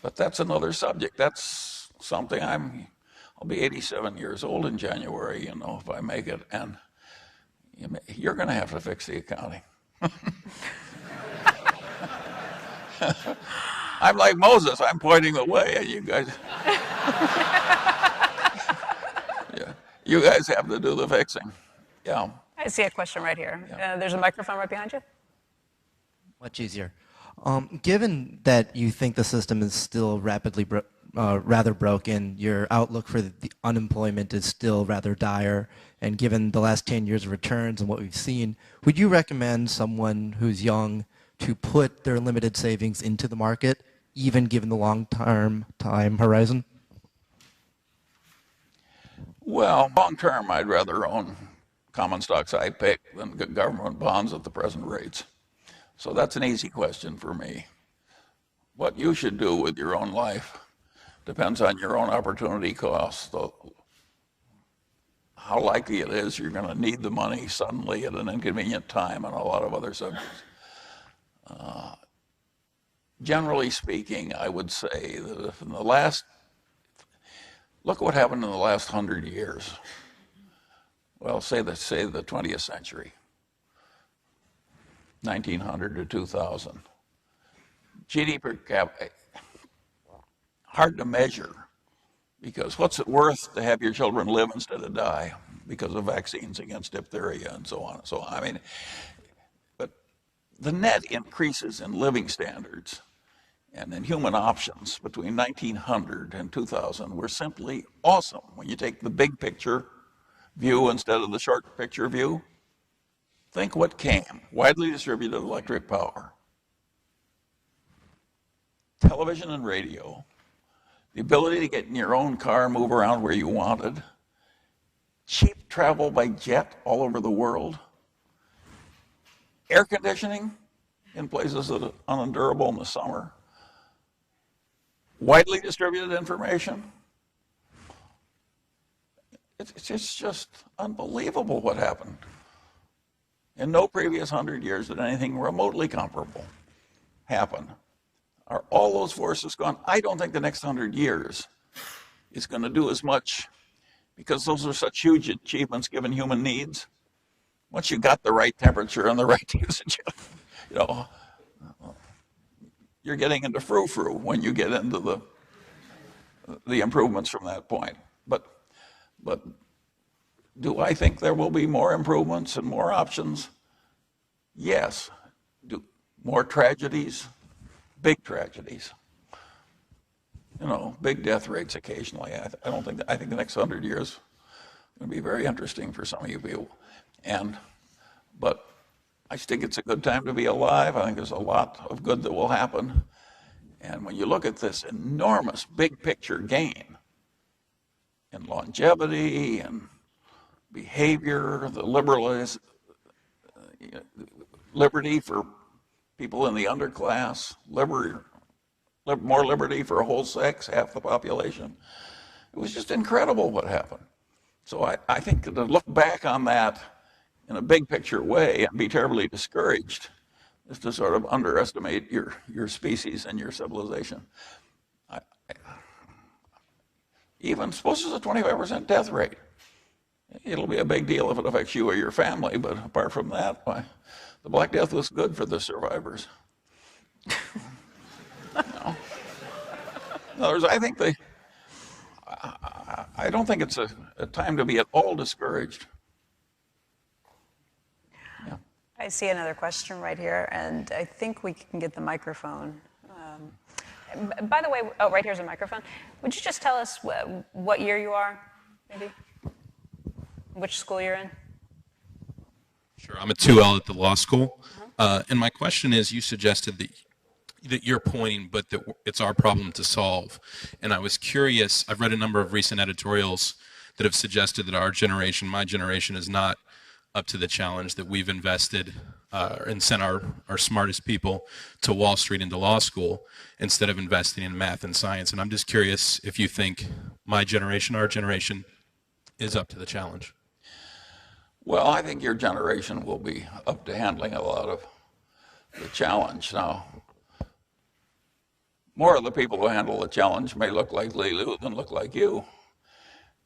but that's another subject. That's something I'll be 87 years old in January, you know, if I make it. And you're going to have to fix the accounting. I'm like Moses. I'm pointing the way, and you guys, yeah, you guys have to do the fixing. Yeah. I see a question right here. Yeah. There's a microphone right behind you. Much easier. Given that you think the system is still rapidly rather broken. Your outlook for the unemployment is still rather dire. And given the last 10 years of returns and what we've seen, would you recommend someone who's young to put their limited savings into the market, even given the long-term time horizon? Well, long term, I'd rather own common stocks I pick than government bonds at the present rates. So that's an easy question for me. What you should do with your own life depends on your own opportunity cost, how likely it is you're going to need the money suddenly at an inconvenient time, and a lot of other subjects. Generally speaking, I would say that if in the last, look what happened in the last 100 years. Well, say the 20th century, 1900 to 2000. GDP per capita, hard to measure, because what's it worth to have your children live instead of die because of vaccines against diphtheria and so on and so on. I mean, but the net increases in living standards and in human options between 1900 and 2000 were simply awesome. When you take the big picture view instead of the short picture view, think what came. Widely distributed electric power, television and radio, the ability to get in your own car, move around where you wanted, cheap travel by jet all over the world, air conditioning in places that are unendurable in the summer, widely distributed information. It's just unbelievable what happened. In no previous 100 years did anything remotely comparable happen. Are all those forces gone? I don't think the next 100 years is going to do as much, because those are such huge achievements given human needs. Once you got the right temperature and the right usage, you know, you're getting into frou-frou when you get into the improvements from that point. But do I think there will be more improvements and more options? Yes. Do more tragedies? Big tragedies. You know, big death rates occasionally. I think the next 100 years is going to be very interesting for some of you people. But I think it's a good time to be alive. I think there's a lot of good that will happen. And when you look at this enormous big picture gain in longevity and behavior, the liberty for people in the underclass, more liberty for whole sex, half the population. It was just incredible what happened. So I think to look back on that in a big picture way and be terribly discouraged is to sort of underestimate your species and your civilization. Even suppose there's a 25% death rate. It'll be a big deal if it affects you or your family, but apart from that, the Black Death was good for the survivors. No. In other words, I don't think it's a time to be at all discouraged. Yeah. I see another question right here, and I think we can get the microphone. By the way, right here's a microphone. Would you just tell us what year you are, maybe? Which school you're in? Sure, I'm a 2L at the law school. And my question is, you suggested that you're pointing, but that it's our problem to solve. And I was curious, I've read a number of recent editorials that have suggested that our generation, my generation, is not up to the challenge, that we've invested and sent our smartest people to Wall Street and to law school instead of investing in math and science. And I'm just curious if you think my generation, our generation, is up to the challenge. Well, I think your generation will be up to handling a lot of the challenge. Now, more of the people who handle the challenge may look like Lilu than look like you.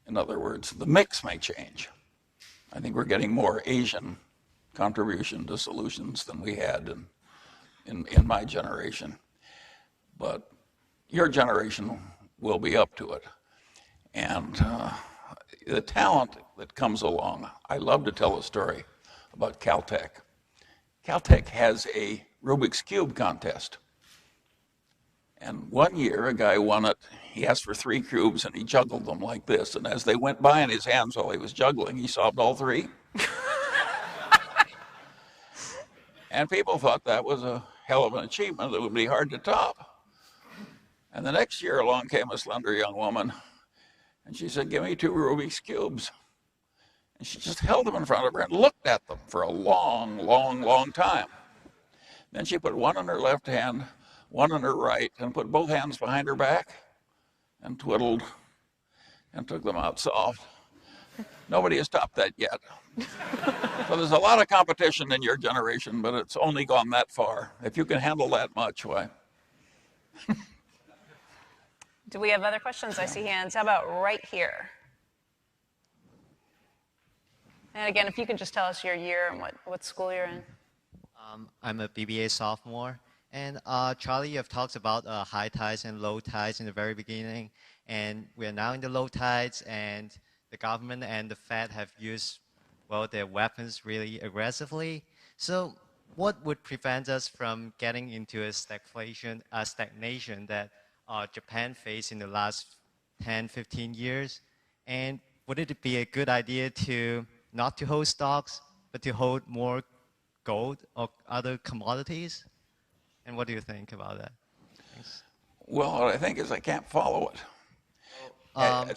In other words, the mix may change. I think we're getting more Asian contribution to solutions than we had in my generation. But your generation will be up to it. And the talent that comes along, I love to tell a story about Caltech. Caltech has a Rubik's Cube contest. And one year, a guy won it. He asked for 3 cubes, and he juggled them like this. And as they went by in his hands while he was juggling, he solved all 3. And people thought that was a hell of an achievement that would be hard to top. And the next year along came a slender young woman, and she said, "Give me 2 Rubik's Cubes." And she just held them in front of her and looked at them for a long, long, long time. Then she put one in her left hand, one in her right, and put both hands behind her back and twiddled and took them out solved. Nobody has topped that yet. So there's a lot of competition in your generation, but it's only gone that far. If you can handle that much, why? Do we have other questions? I see hands. How about right here? And again, if you could just tell us your year and what school you're in. I'm a BBA sophomore. And Charlie, you have talked about high tides and low tides in the very beginning. And we are now in the low tides, and the government and the Fed have used, well, their weapons really aggressively. So what would prevent us from getting into a stagnation that Japan faced in the last 10, 15 years? And would it be a good idea to not to hold stocks, but to hold more gold or other commodities? And what do you think about that? Thanks. Well, what I think is I can't follow it.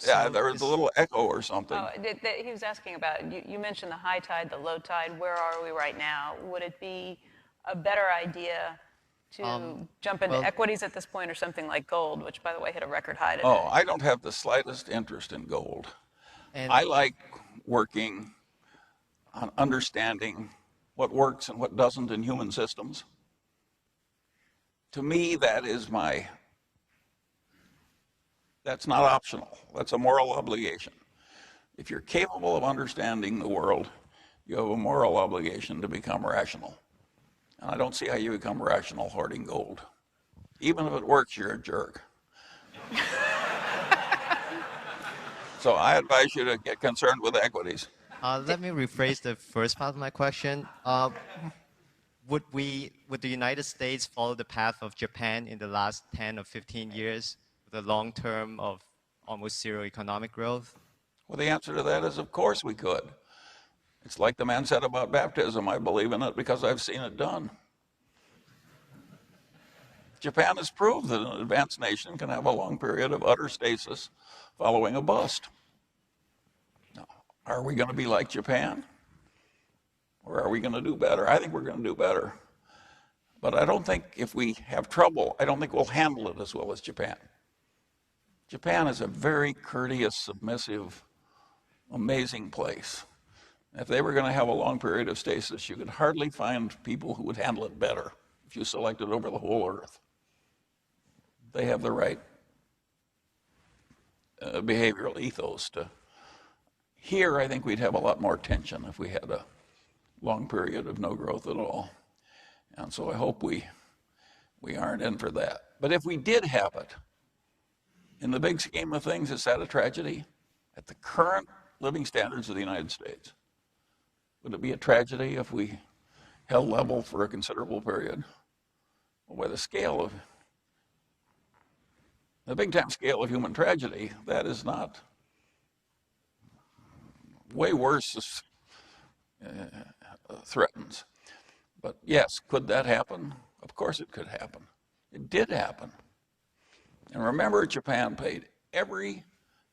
So there was a little echo or something. Oh, he was asking about, you mentioned the high tide, the low tide. Where are we right now? Would it be a better idea to jump into equities at this point, or something like gold, which, by the way, hit a record high today? Oh, I don't have the slightest interest in gold. And I like working on understanding what works and what doesn't in human systems. To me, that's not optional. That's a moral obligation. If you're capable of understanding the world, you have a moral obligation to become rational. And I don't see how you become rational hoarding gold. Even if it works, you're a jerk. So I advise you to get concerned with equities. let me rephrase the first part of my question. Would the United States follow the path of Japan in the last 10 or 15 years with a long term of almost zero economic growth? Well, the answer to that is, of course we could. It's like the man said about baptism. I believe in it because I've seen it done. Japan has proved that an advanced nation can have a long period of utter stasis following a bust. Now, are we going to be like Japan? Or are we going to do better? I think we're going to do better. But I don't think if we have trouble, I don't think we'll handle it as well as Japan. Japan is a very courteous, submissive, amazing place. If they were going to have a long period of stasis, you could hardly find people who would handle it better if you selected over the whole earth. They have the right behavioral ethos to. Here, I think we'd have a lot more tension if we had a long period of no growth at all. And so I hope we aren't in for that. But if we did have it, in the big scheme of things, is that a tragedy? At the current living standards of the United States, would it be a tragedy if we held level for a considerable period? Well, by the big time scale of human tragedy, that is not way worse threatens. But yes, could that happen? Of course it could happen. It did happen. And remember, Japan paid every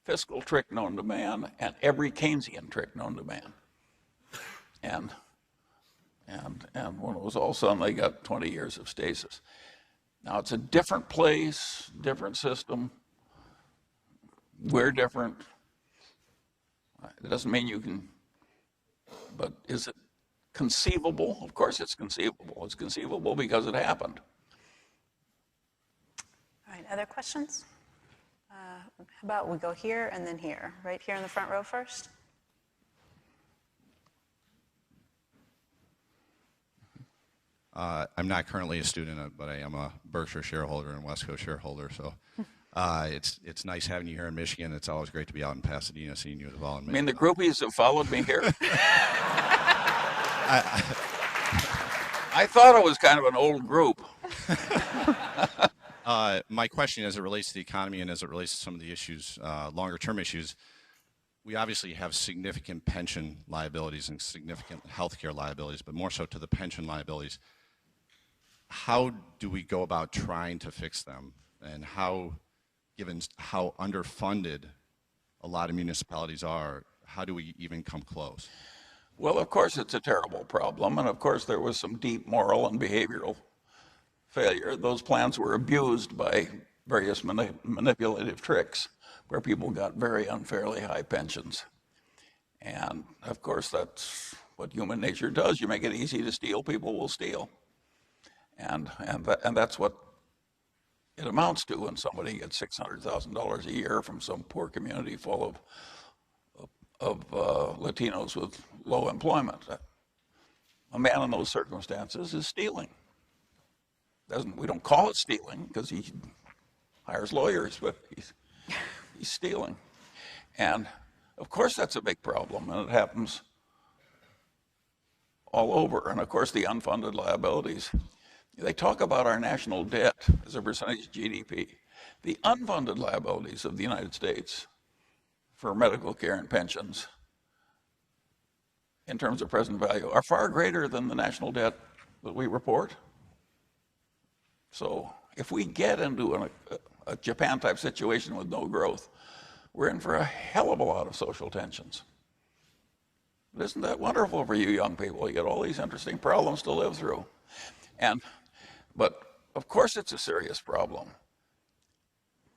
fiscal trick known to man and every Keynesian trick known to man. And when it was all sudden, they got 20 years of stasis. Now, it's a different place, different system. We're different. It doesn't mean you can, but is it conceivable? Of course it's conceivable. It's conceivable because it happened. All right, other questions? How about we go here and then here? Right here in the front row first. I'm not currently a student, but I am a Berkshire shareholder and West Coast shareholder. So it's nice having you here in Michigan. It's always great to be out in Pasadena, seeing you as well. I mean, the groupies have followed me here. I thought it was kind of an old group. My question as it relates to the economy and as it relates to some of the issues, longer term issues, we obviously have significant pension liabilities and significant healthcare liabilities, but more so to the pension liabilities. How do we go about trying to fix them? And how, given how underfunded a lot of municipalities are, how do we even come close? Well, of course, it's a terrible problem. And of course, there was some deep moral and behavioral failure. Those plans were abused by various manipulative tricks where people got very unfairly high pensions. And of course, that's what human nature does. You make it easy to steal, people will steal. And that's what it amounts to when somebody gets $600,000 a year from some poor community full of Latinos with low employment. A man in those circumstances is stealing. We don't call it stealing because he hires lawyers, but he's stealing. And of course that's a big problem, and it happens all over. And of course the unfunded liabilities. They talk about our national debt as a percentage of GDP. The unfunded liabilities of the United States for medical care and pensions in terms of present value are far greater than the national debt that we report. So if we get into a Japan-type situation with no growth, we're in for a hell of a lot of social tensions. But isn't that wonderful for you young people? You get all these interesting problems to live through. But of course it's a serious problem.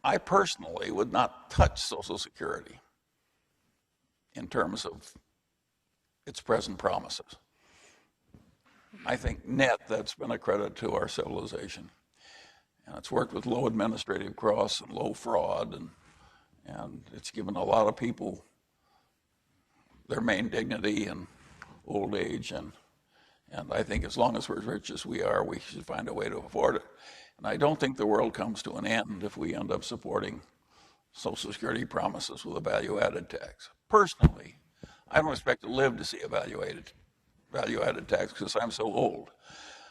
I personally would not touch Social Security in terms of its present promises. I think net that's been a credit to our civilization. And it's worked with low administrative costs and low fraud, and it's given a lot of people their main dignity in old age. And I think as long as we're as rich as we are, we should find a way to afford it. And I don't think the world comes to an end if we end up supporting Social Security promises with a value-added tax. Personally, I don't expect to live to see a value-added tax because I'm so old.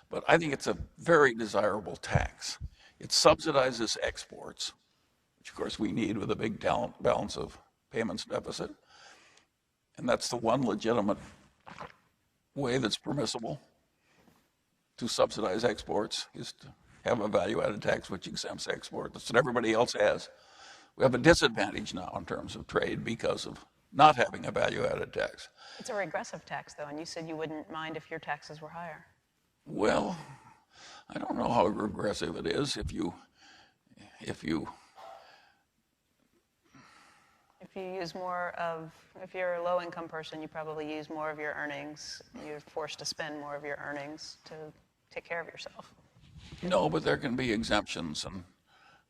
But I think it's a very desirable tax. It subsidizes exports, which of course we need with a big balance of payments deficit. And that's the one legitimate way that's permissible to subsidize exports, is to have a value-added tax which exempts export. That's what everybody else has. We have a disadvantage now in terms of trade because of not having a value-added tax. It's a regressive tax, though, and you said you wouldn't mind if your taxes were higher. Well, I don't know how regressive it is if you use more of, if you're a low-income person, you probably use more of your earnings. You're forced to spend more of your earnings to take care of yourself. No, but there can be exemptions and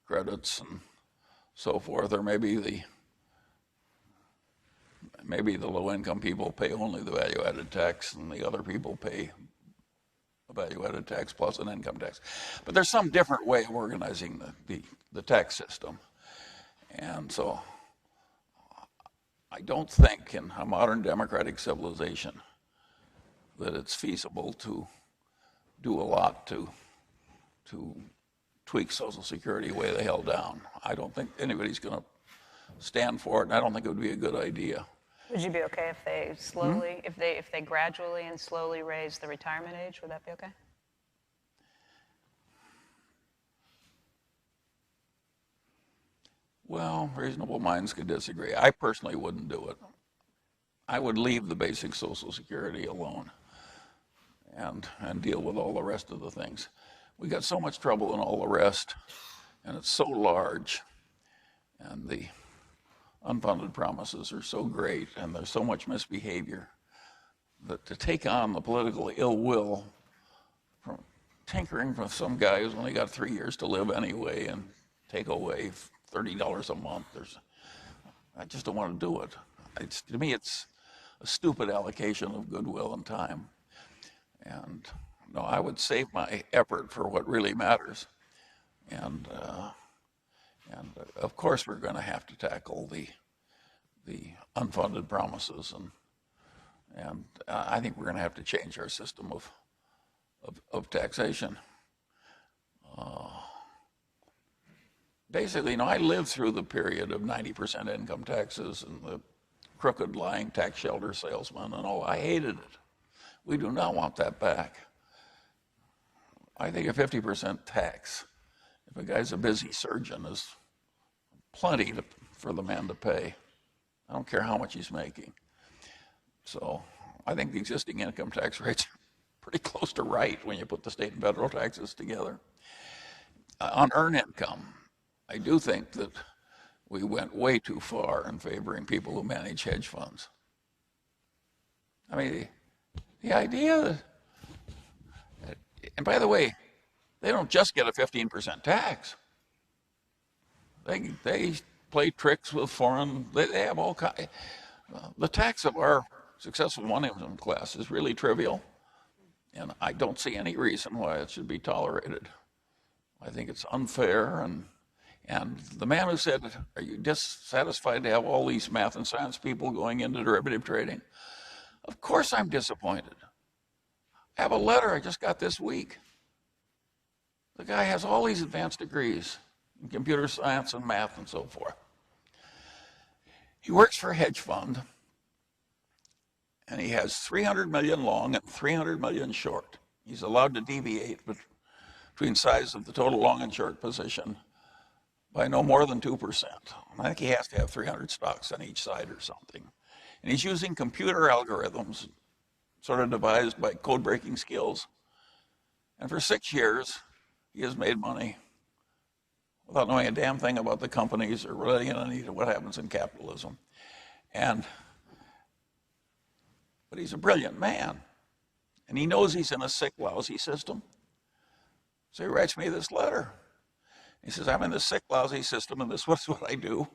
credits and so forth, or maybe the low-income people pay only the value-added tax, and the other people pay a value-added tax plus an income tax. But there's some different way of organizing the tax system, and so I don't think in a modern democratic civilization that it's feasible to do a lot to tweak Social Security way the hell down. I don't think anybody's going to stand for it, and I don't think it would be a good idea. Would you be okay if they slowly, if they gradually and slowly raise the retirement age? Would that be okay? Well, reasonable minds could disagree. I personally wouldn't do it. I would leave the basic Social Security alone and deal with all the rest of the things. We got so much trouble in all the rest, and it's so large, and the unfunded promises are so great, and there's so much misbehavior that to take on the political ill will from tinkering with some guy who's only got 3 years to live anyway and take away $30 a month, I just don't want to do it. To me, it's a stupid allocation of goodwill and time. And no, I would save my effort for what really matters. And of course, we're going to have to tackle the unfunded promises, and I think we're going to have to change our system of taxation. basically, I lived through the period of 90% income taxes and the crooked, lying tax shelter salesmen and all. I hated it. We do not want that back. I think a 50% tax, if a guy's a busy surgeon, is plenty for the man to pay. I don't care how much he's making. So I think the existing income tax rates are pretty close to right when you put the state and federal taxes together. On earned income, I do think that we went way too far in favoring people who manage hedge funds. I mean, the idea that, and by the way, they don't just get a 15% tax. They play tricks with foreign, they have all kinds. The tax of our successful one-income class is really trivial, and I don't see any reason why it should be tolerated. I think it's unfair, and the man who said, are you dissatisfied to have all these math and science people going into derivative trading? Of course I'm disappointed. I have a letter I just got this week. The guy has all these advanced degrees in computer science and math and so forth. He works for a hedge fund, and he has 300 million long and 300 million short. He's allowed to deviate between size of the total long and short position by no more than 2%. I think he has to have 300 stocks on each side or something. And he's using computer algorithms sort of devised by code-breaking skills. And for 6 years, he has made money without knowing a damn thing about the companies or relating any to what happens in capitalism. But he's a brilliant man. And he knows he's in a sick, lousy system. So he writes me this letter. He says, I'm in this sick, lousy system, and this is what I do.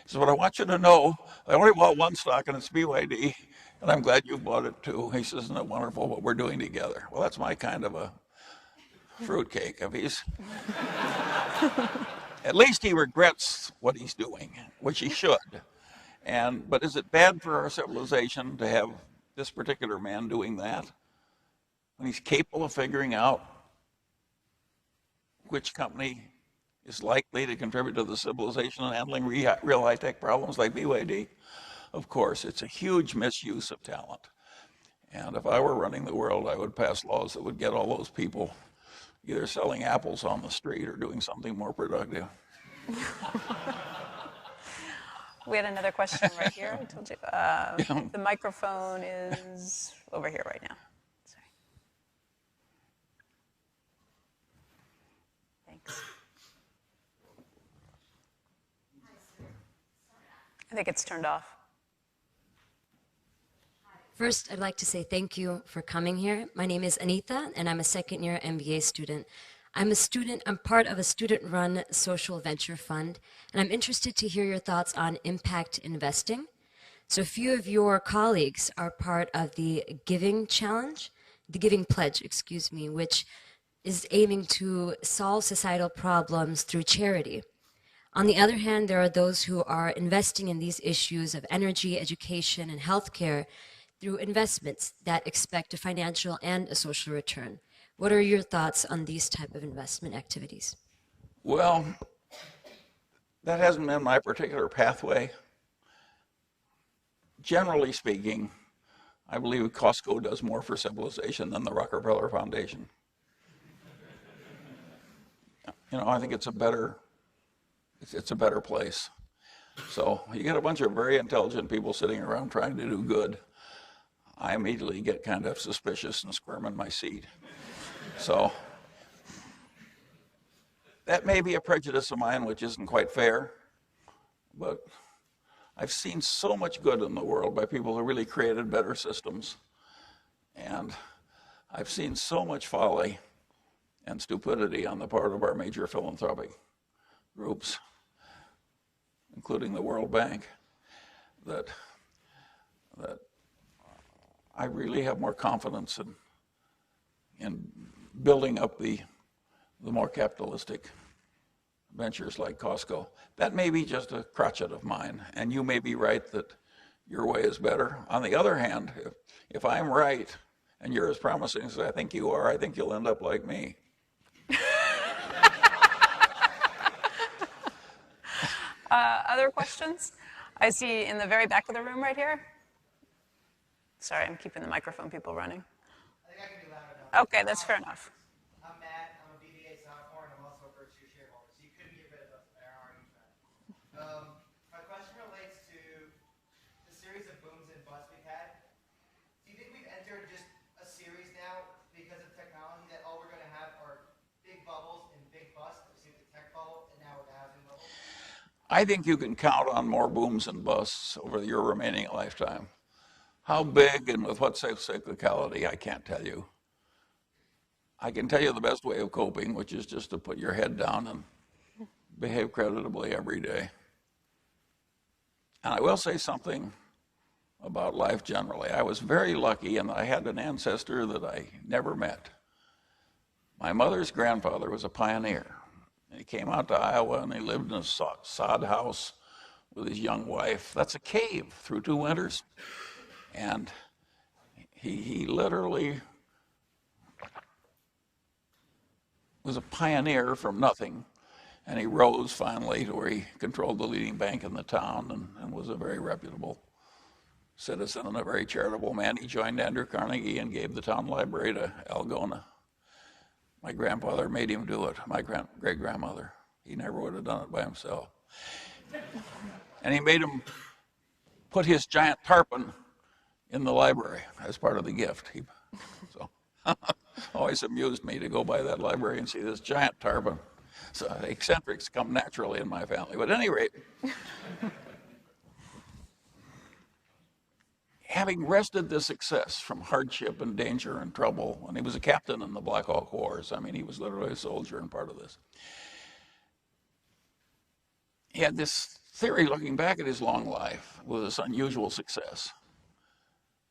He says, what I want you to know, I only bought one stock, and it's BYD, and I'm glad you bought it too. He says, isn't it wonderful what we're doing together? Well, that's my kind of a fruitcake. If he's, at least he regrets what he's doing, which he should. But is it bad for our civilization to have this particular man doing that? When he's capable of figuring out which company is likely to contribute to the civilization and handling real high-tech problems like BYD? Of course, it's a huge misuse of talent. And if I were running the world, I would pass laws that would get all those people either selling apples on the street or doing something more productive. We had another question right here. I told you. The microphone is over here right now. Sorry. Thanks. I think it's turned off. First, I'd like to say thank you for coming here. My name is Anita, and I'm a second-year MBA student. I'm part of a student-run social venture fund, and I'm interested to hear your thoughts on impact investing. So a few of your colleagues are part of the Giving Pledge, which is aiming to solve societal problems through charity. On the other hand, there are those who are investing in these issues of energy, education, and healthcare through investments that expect a financial and a social return. What are your thoughts on these type of investment activities? Well, that hasn't been my particular pathway. Generally speaking, I believe Costco does more for civilization than the Rockefeller Foundation. I think it's a better place. So you get a bunch of very intelligent people sitting around trying to do good. I immediately get kind of suspicious and squirm in my seat. So that may be a prejudice of mine, which isn't quite fair, but I've seen so much good in the world by people who really created better systems. And I've seen so much folly and stupidity on the part of our major philanthropic groups, including the World Bank, that I really have more confidence in building up the more capitalistic ventures like Costco. That may be just a crotchet of mine, and you may be right that your way is better. On the other hand, if I'm right and you're as promising as I think you are, I think you'll end up like me. Other questions? I see in the very back of the room right here. Sorry, I'm keeping the microphone people running. I think I can be loud enough. Okay, that's fair enough. I'm Matt. I'm a BBA sophomore, and I'm also a Berkshire shareholder. So you couldn't get rid of us by our argument. My question relates to the series of booms and busts we've had. Do you think we've entered just a series now because of technology that all we're going to have are big bubbles and big busts? We've seen the tech bubble, and now with the housing bubble. I think you can count on more booms and busts over your remaining lifetime. How big and with what cyclicality, I can't tell you. I can tell you the best way of coping, which is just to put your head down and behave creditably every day. And I will say something about life generally. I was very lucky in that I had an ancestor that I never met. My mother's grandfather was a pioneer. And he came out to Iowa and he lived in a sod house with his young wife. That's a cave through 2 winters. And he literally was a pioneer from nothing. And he rose finally to where he controlled the leading bank in the town and was a very reputable citizen and a very charitable man. He joined Andrew Carnegie and gave the town library to Algona. My grandfather made him do it, my great-grandmother. He never would have done it by himself. And he made him put his giant tarpon in the library as part of the gift. So always amused me to go by that library and see this giant tarpon. So eccentrics come naturally in my family. But at any rate, having wrested the success from hardship and danger and trouble when he was a captain in the Black Hawk Wars, I mean, he was literally a soldier and part of this. He had this theory looking back at his long life with this unusual success.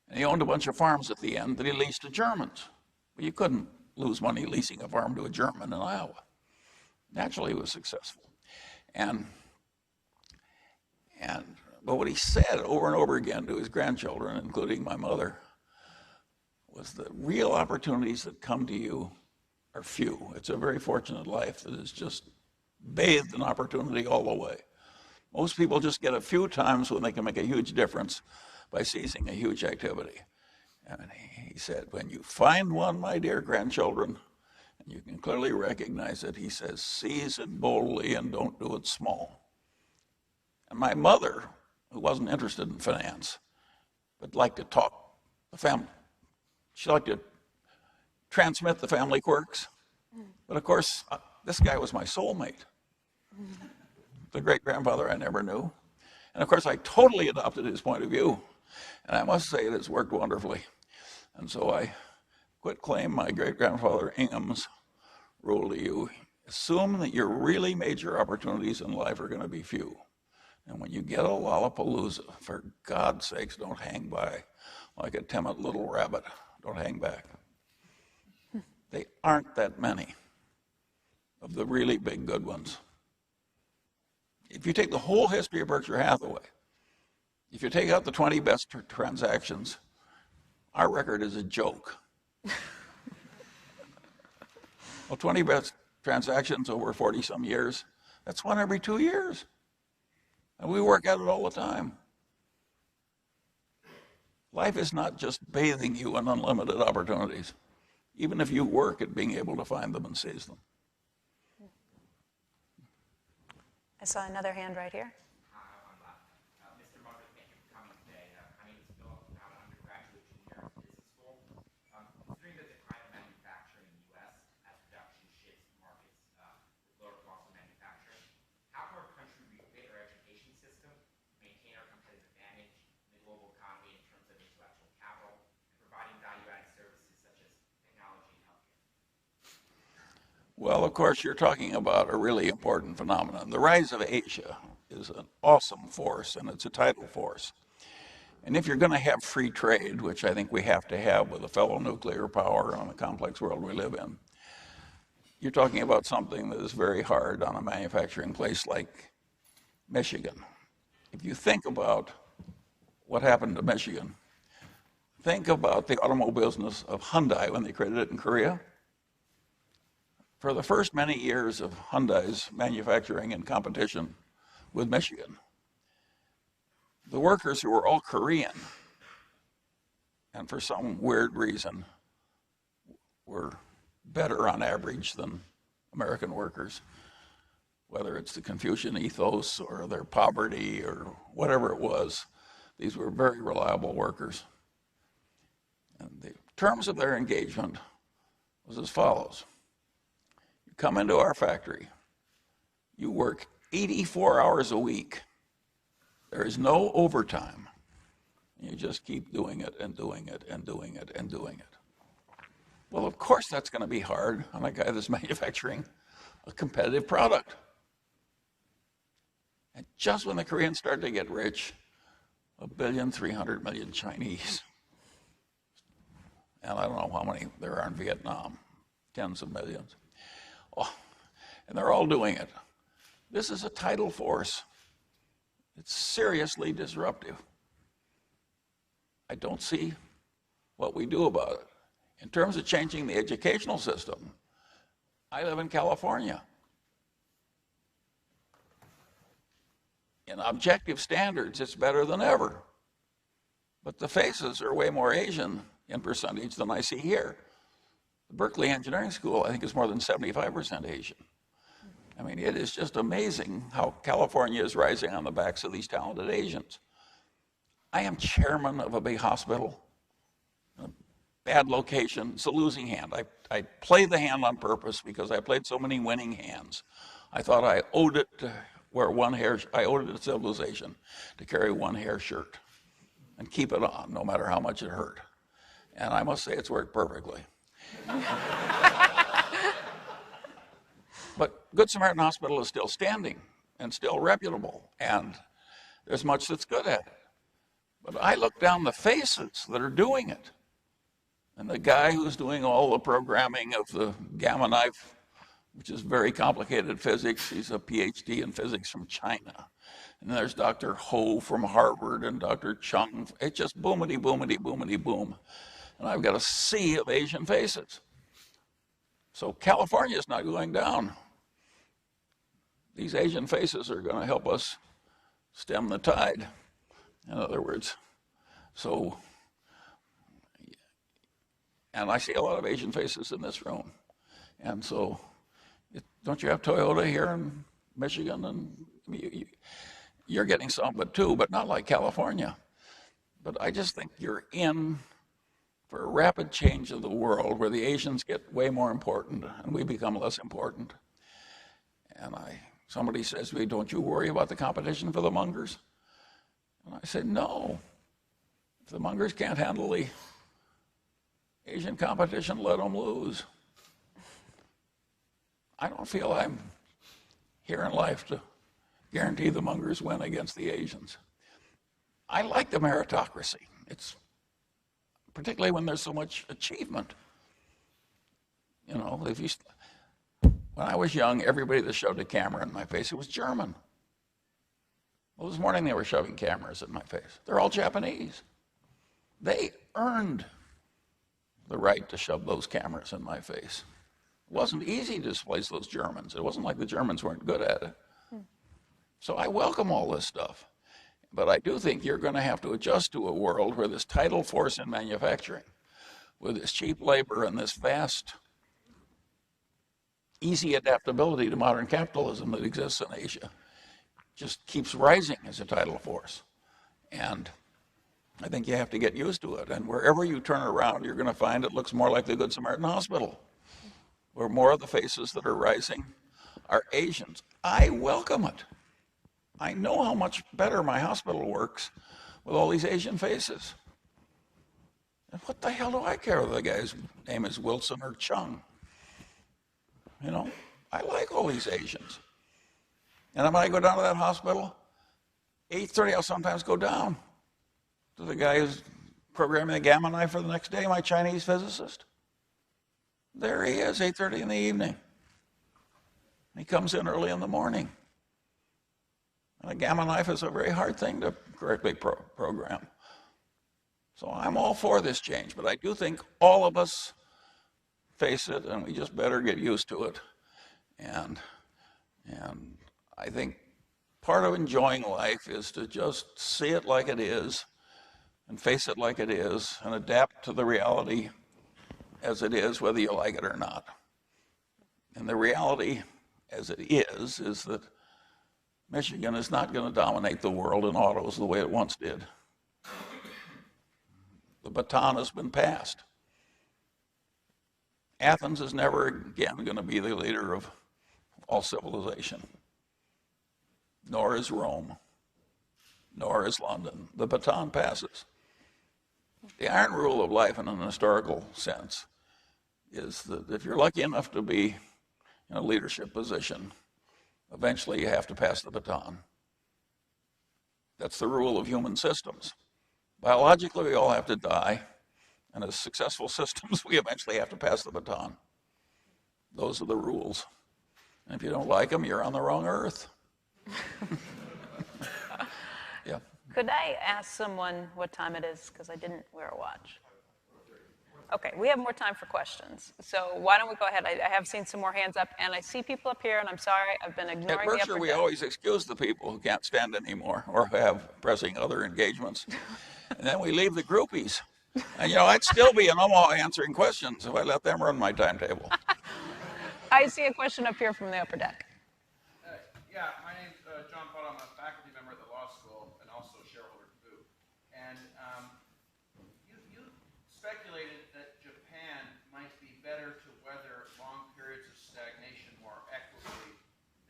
And he owned a bunch of farms at the end that he leased to Germans. But you couldn't lose money leasing a farm to a German in Iowa. Naturally, he was successful. But what he said over and over again to his grandchildren, including my mother, was the real opportunities that come to you are few. It's a very fortunate life that is just bathed in opportunity all the way. Most people just get a few times when they can make a huge difference by seizing a huge activity. And he said, when you find one, my dear grandchildren, and you can clearly recognize it, he says, seize it boldly and don't do it small. And my mother, who wasn't interested in finance, but liked to talk the family, she liked to transmit the family quirks. But of course, this guy was my soulmate, the great-grandfather I never knew. And of course, I totally adopted his point of view. And I must say it has worked wonderfully. And so I quit claim my great-grandfather Ingham's rule to you. Assume that your really major opportunities in life are going to be few. And when you get a Lollapalooza, for God's sakes, don't hang by like a timid little rabbit. Don't hang back. They aren't that many of the really big good ones. If you take the whole history of Berkshire Hathaway, if you take out the 20 best transactions, our record is a joke. Well, 20 best transactions over 40-some years, that's one every 2 years. And we work at it all the time. Life is not just bathing you in unlimited opportunities, even if you work at being able to find them and seize them. I saw another hand right here. Mr. Munger, thank you for coming today. My name is Phil. I'm an undergraduate junior at Business School. Considering the decline of manufacturing in the U.S. as production shifts markets with lower cost of manufacturing, how can our country refit our education system, maintain our competitive advantage in the global economy in terms of intellectual capital, and providing value-added services such as technology and healthcare? Well, of course, you're talking about a really important phenomenon. The rise of Asia is an awesome force, and it's a tidal force. And if you're going to have free trade, which I think we have to have with a fellow nuclear power on the complex world we live in, you're talking about something that is very hard on a manufacturing place like Michigan. If you think about what happened to Michigan, think about the automobile business of Hyundai when they created it in Korea. For the first many years of Hyundai's manufacturing and competition with Michigan. The workers who were all Korean, and for some weird reason, were better on average than American workers, whether it's the Confucian ethos or their poverty or whatever it was. These were very reliable workers. And the terms of their engagement was as follows. You come into our factory, you work 84 hours a week. There is no overtime. You just keep doing it and doing it and doing it and doing it. Well, of course that's going to be hard on a guy that's manufacturing a competitive product. And just when the Koreans started to get rich, 1.3 billion Chinese, and I don't know how many there are in Vietnam, tens of millions. Oh, and they're all doing it. This is a tidal force. It's seriously disruptive. I don't see what we do about it. In terms of changing the educational system, I live in California. In objective standards, it's better than ever. But the faces are way more Asian in percentage than I see here. The Berkeley Engineering School, I think, is more than 75% Asian. I mean, it is just amazing how California is rising on the backs of these talented Asians. I am chairman of a big hospital, a bad location. It's a losing hand. I played the hand on purpose because I played so many winning hands. I thought I owed it to wear one hair, I owed it to civilization to carry one hair shirt and keep it on no matter how much it hurt. And I must say it's worked perfectly. But Good Samaritan Hospital is still standing and still reputable, and there's much that's good at it. But I look down the faces that are doing it, and the guy who's doing all the programming of the gamma knife, which is very complicated physics, he's a PhD in physics from China. And there's Dr. Ho from Harvard and Dr. Chung. It's just boomity, boomity, boomity, boom. And I've got a sea of Asian faces. So California is not going down. These Asian faces are going to help us stem the tide, in other words. So, and I see a lot of Asian faces in this room. And so, don't you have Toyota here in Michigan? And you're getting some of it too, but not like California. But I just think you're in for a rapid change of the world where the Asians get way more important and we become less important. And somebody says to me, don't you worry about the competition for the Mungers? And I said, no. If the Mungers can't handle the Asian competition, let them lose. I don't feel I'm here in life to guarantee the Mungers win against the Asians. I like the meritocracy. It's particularly when there's so much achievement. You know, when I was young, everybody that shoved a camera in my face, it was German. Well, this morning they were shoving cameras in my face. They're all Japanese. They earned the right to shove those cameras in my face. It wasn't easy to displace those Germans. It wasn't like the Germans weren't good at it. So I welcome all this stuff. But I do think you're going to have to adjust to a world where this tidal force in manufacturing, with this cheap labor and this vast, easy adaptability to modern capitalism that exists in Asia, just keeps rising as a tidal force. And I think you have to get used to it. And wherever you turn around, you're going to find it looks more like the Good Samaritan Hospital, where more of the faces that are rising are Asians. I welcome it. I know how much better my hospital works with all these Asian faces. And what the hell do I care whether the guy's name is Wilson or Chung? You know, I like all these Asians. And when I go down to that hospital, 8:30 I'll sometimes go down to the guy who's programming the gamma knife for the next day, my Chinese physicist. There he is, 8:30 in the evening. He comes in early in the morning. And a gamma knife is a very hard thing to correctly program. So I'm all for this change, but I do think all of us face it, and we just better get used to it. And I think part of enjoying life is to just see it like it is and face it like it is and adapt to the reality as it is, whether you like it or not. And the reality as it is that Michigan is not going to dominate the world in autos the way it once did. The baton has been passed. Athens is never again going to be the leader of all civilization, nor is Rome, nor is London. The baton passes. The iron rule of life in an historical sense is that if you're lucky enough to be in a leadership position, eventually you have to pass the baton. That's the rule of human systems. Biologically, we all have to die, and as successful systems, we eventually have to pass the baton. Those are the rules. And if you don't like them, you're on the wrong earth. Yeah. Could I ask someone what time it is? Because I didn't wear a watch. Okay, we have more time for questions. So why don't we go ahead? I have seen some more hands up, and I see people up here, and I'm sorry, I've been ignoring At the Berkshire, upper we deck. always excuse the people who can't stand anymore or have pressing other engagements. And then we leave the groupies. And, you know, I'd still be in Omaha answering questions if I let them run my timetable. I see a question up here from the upper deck. Yeah, my name's John Potter. I'm a faculty member at the law school and also a shareholder too. And you speculated that Japan might be better to weather long periods of stagnation more equitably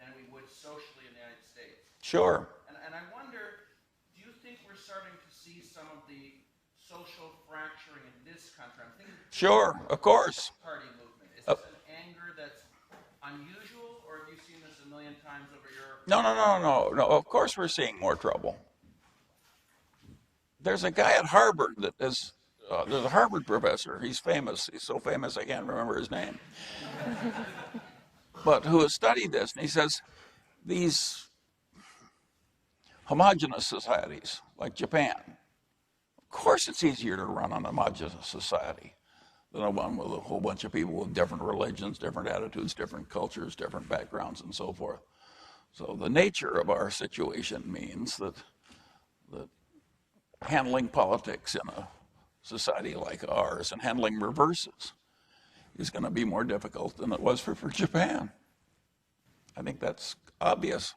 than we would socially in the United States. Sure. And I wonder, do you think we're starting to see some of the social fracturing in this country? I'm thinking Sure, of course. party movement. Is this an anger that's unusual, or have you seen this a million times over your... No. Of course we're seeing more trouble. There's a guy at Harvard that is, there's a Harvard professor. He's famous. He's so famous I can't remember his name. But who has studied this, and he says these homogenous societies like Japan, of course it's easier to run an homogenous society than a one with a whole bunch of people with different religions, different attitudes, different cultures, different backgrounds, and so forth. So the nature of our situation means that handling politics in a society like ours and handling reverses is going to be more difficult than it was for Japan. I think that's obvious.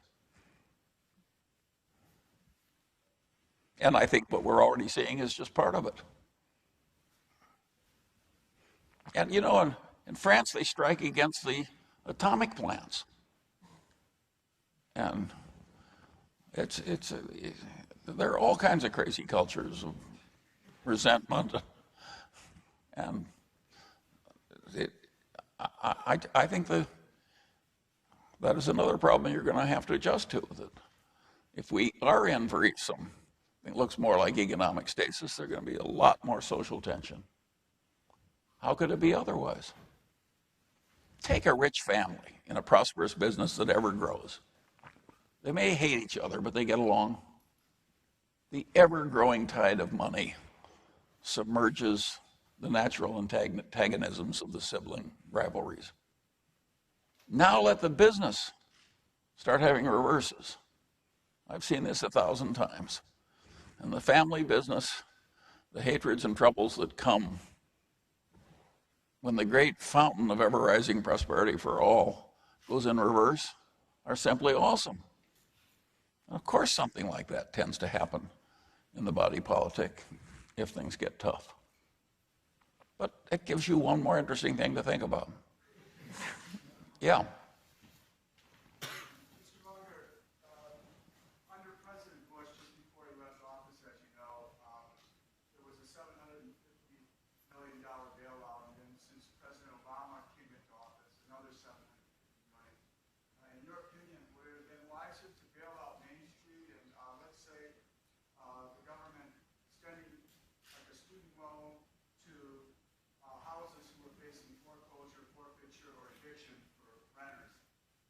And I think what we're already seeing is just part of it. And you know, in France, they strike against the atomic plants. And there are all kinds of crazy cultures of resentment. And I think that is another problem you're going to have to adjust to. That if we are in for something that looks more like economic stasis, there's going to be a lot more social tension. How could it be otherwise? Take a rich family in a prosperous business that ever grows. They may hate each other, but they get along. The ever-growing tide of money submerges the natural antagonisms of the sibling rivalries. Now let the business start having reverses. I've seen this 1,000 times. In the family business, the hatreds and troubles that come when the great fountain of ever-rising prosperity for all goes in reverse are simply awesome. Of course, something like that tends to happen in the body politic if things get tough. But it gives you one more interesting thing to think about. Yeah. Mr. Munger, under President Bush, just before he left office, as you know, there was a $750 million bailout, and then since President Obama came into office, another $750 million. In your opinion, would it have been wiser to bail out Main Street and, let's say, the government extending like a student loan to houses who are facing foreclosure, forfeiture, or eviction for renters,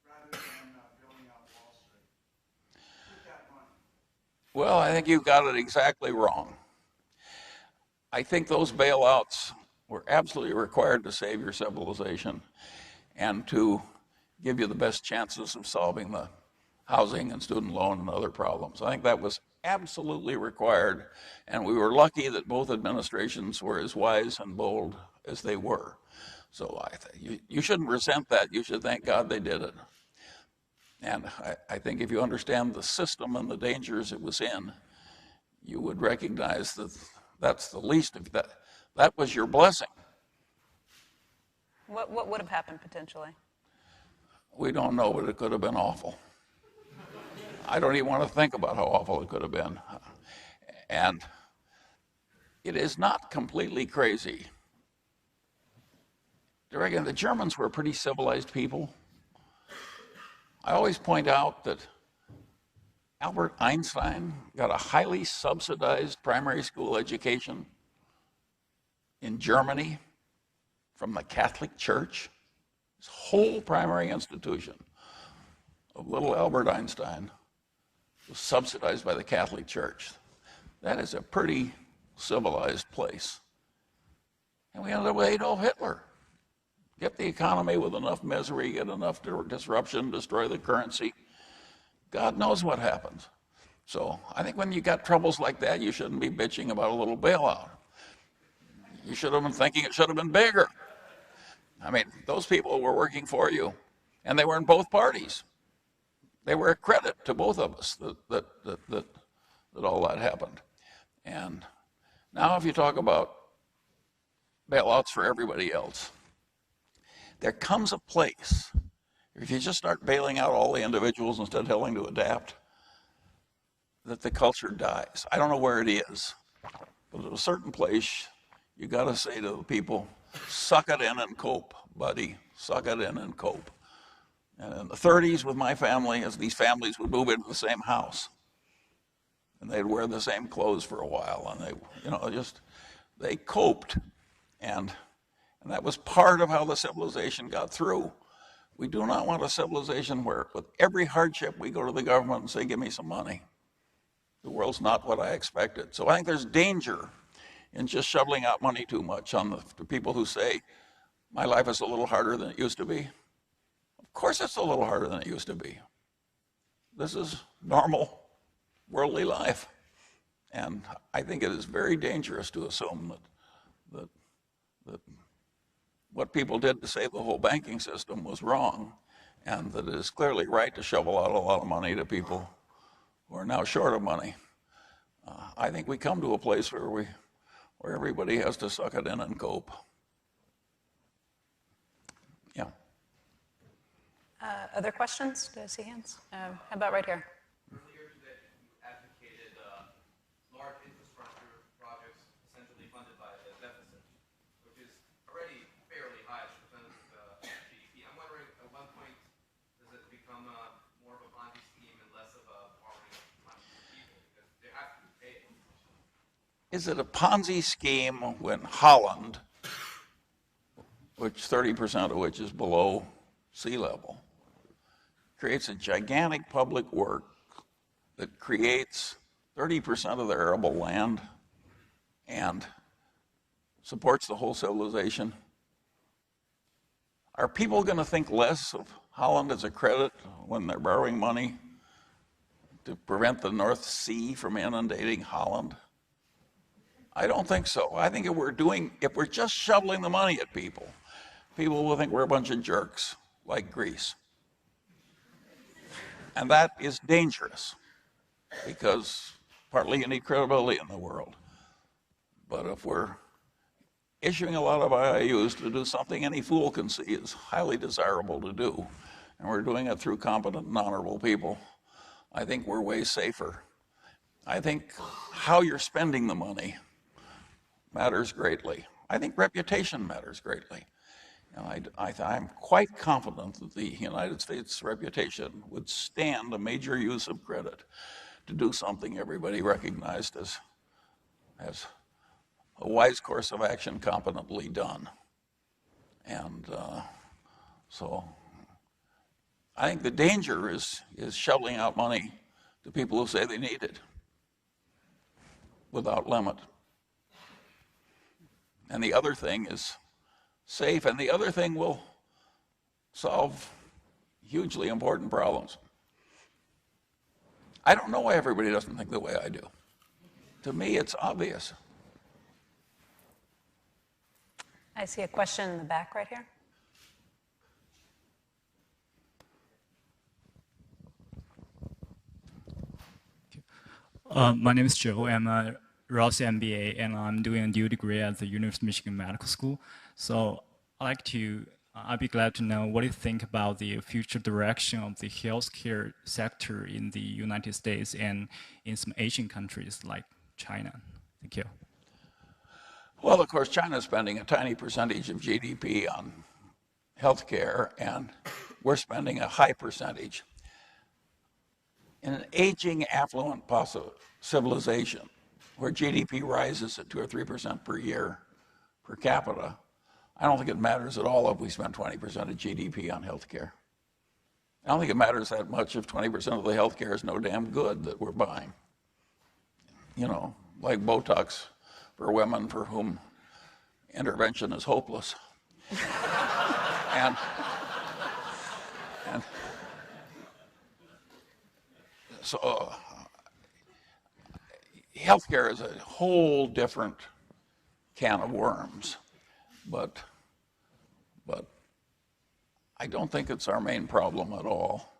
rather than bailing out Wall Street? With that money. Well, I think you got it exactly wrong. I think those bailouts were absolutely required to save your civilization and to give you the best chances of solving the housing and student loan and other problems. I think that was absolutely required, and we were lucky that both administrations were as wise and bold as they were. So you shouldn't resent that. You should thank God they did it. And I think if you understand the system and the dangers it was in, you would recognize that that's the least of that. That was your blessing. What would have happened potentially? We don't know, but it could have been awful. I don't even want to think about how awful it could have been. And it is not completely crazy. I reckon the Germans were pretty civilized people. I always point out that Albert Einstein got a highly subsidized primary school education in Germany from the Catholic Church. His whole primary institution of little Albert Einstein was subsidized by the Catholic Church. That is a pretty civilized place. And we ended up with Adolf Hitler. Get the economy with enough misery, get enough disruption, destroy the currency. God knows what happens. So I think when you got troubles like that, you shouldn't be bitching about a little bailout. You should have been thinking it should have been bigger. I mean, those people were working for you, and they were in both parties. They were a credit to both of us that all that happened. And now if you talk about bailouts for everybody else, there comes a place, if you just start bailing out all the individuals instead of telling to adapt, that the culture dies. I don't know where it is, but at a certain place, you got to say to the people, suck it in and cope, buddy. Suck it in and cope. And in the 30s with my family, as these families would move into the same house, and they'd wear the same clothes for a while, and they coped, and that was part of how the civilization got through. We do not want a civilization where with every hardship we go to the government and say, give me some money. The world's not what I expected. So I think there's danger in just shoveling out money too much on the people who say, my life is a little harder than it used to be. Of course it's a little harder than it used to be. This is normal worldly life. And I think it is very dangerous to assume that what people did to save the whole banking system was wrong, and that it is clearly right to shovel out a lot of money to people who are now short of money. I think we come to a place where everybody has to suck it in and cope. Yeah. Other questions? Do I see hands? How about right here? Earlier today, you advocated large infrastructure projects essentially funded by the deficit, which is already fairly high as a percentage of GDP. I'm wondering, at what point does it become more of a Ponzi scheme and less of a borrowing money from people? Because they have to be paid. Is it a Ponzi scheme when Holland, which 30% of which is below sea level, creates a gigantic public work that creates 30% of the arable land and supports the whole civilization? Are people going to think less of Holland as a credit when they're borrowing money to prevent the North Sea from inundating Holland? I don't think so. I think if we're just shoveling the money at people, people will think we're a bunch of jerks like Greece. And that is dangerous because partly you need credibility in the world. But if we're issuing a lot of IOUs to do something any fool can see is highly desirable to do, and we're doing it through competent and honorable people, I think we're way safer. I think how you're spending the money matters greatly. I think reputation matters greatly. And I'm quite confident that the United States reputation would stand a major use of credit to do something everybody recognized as a wise course of action competently done. And so I think the danger is shoveling out money to people who say they need it without limit. And the other thing is safe, and the other thing will solve hugely important problems. I don't know why everybody doesn't think the way I do. To me, it's obvious. I see a question in the back right here. My name is Joe. I'm a Ross MBA, and I'm doing a dual degree at the University of Michigan Medical School. So I'd be glad to know what you think about the future direction of the healthcare sector in the United States and in some Asian countries like China. Thank you. Well, of course, China's spending a tiny percentage of GDP on healthcare, and we're spending a high percentage. In an aging, affluent civilization where GDP rises at 2 or 3% per year per capita, I don't think it matters at all if we spend 20% of GDP on healthcare. I don't think it matters that much if 20% of the healthcare is no damn good that we're buying. You know, like Botox for women for whom intervention is hopeless. and so healthcare is a whole different can of worms, but I don't think it's our main problem at all.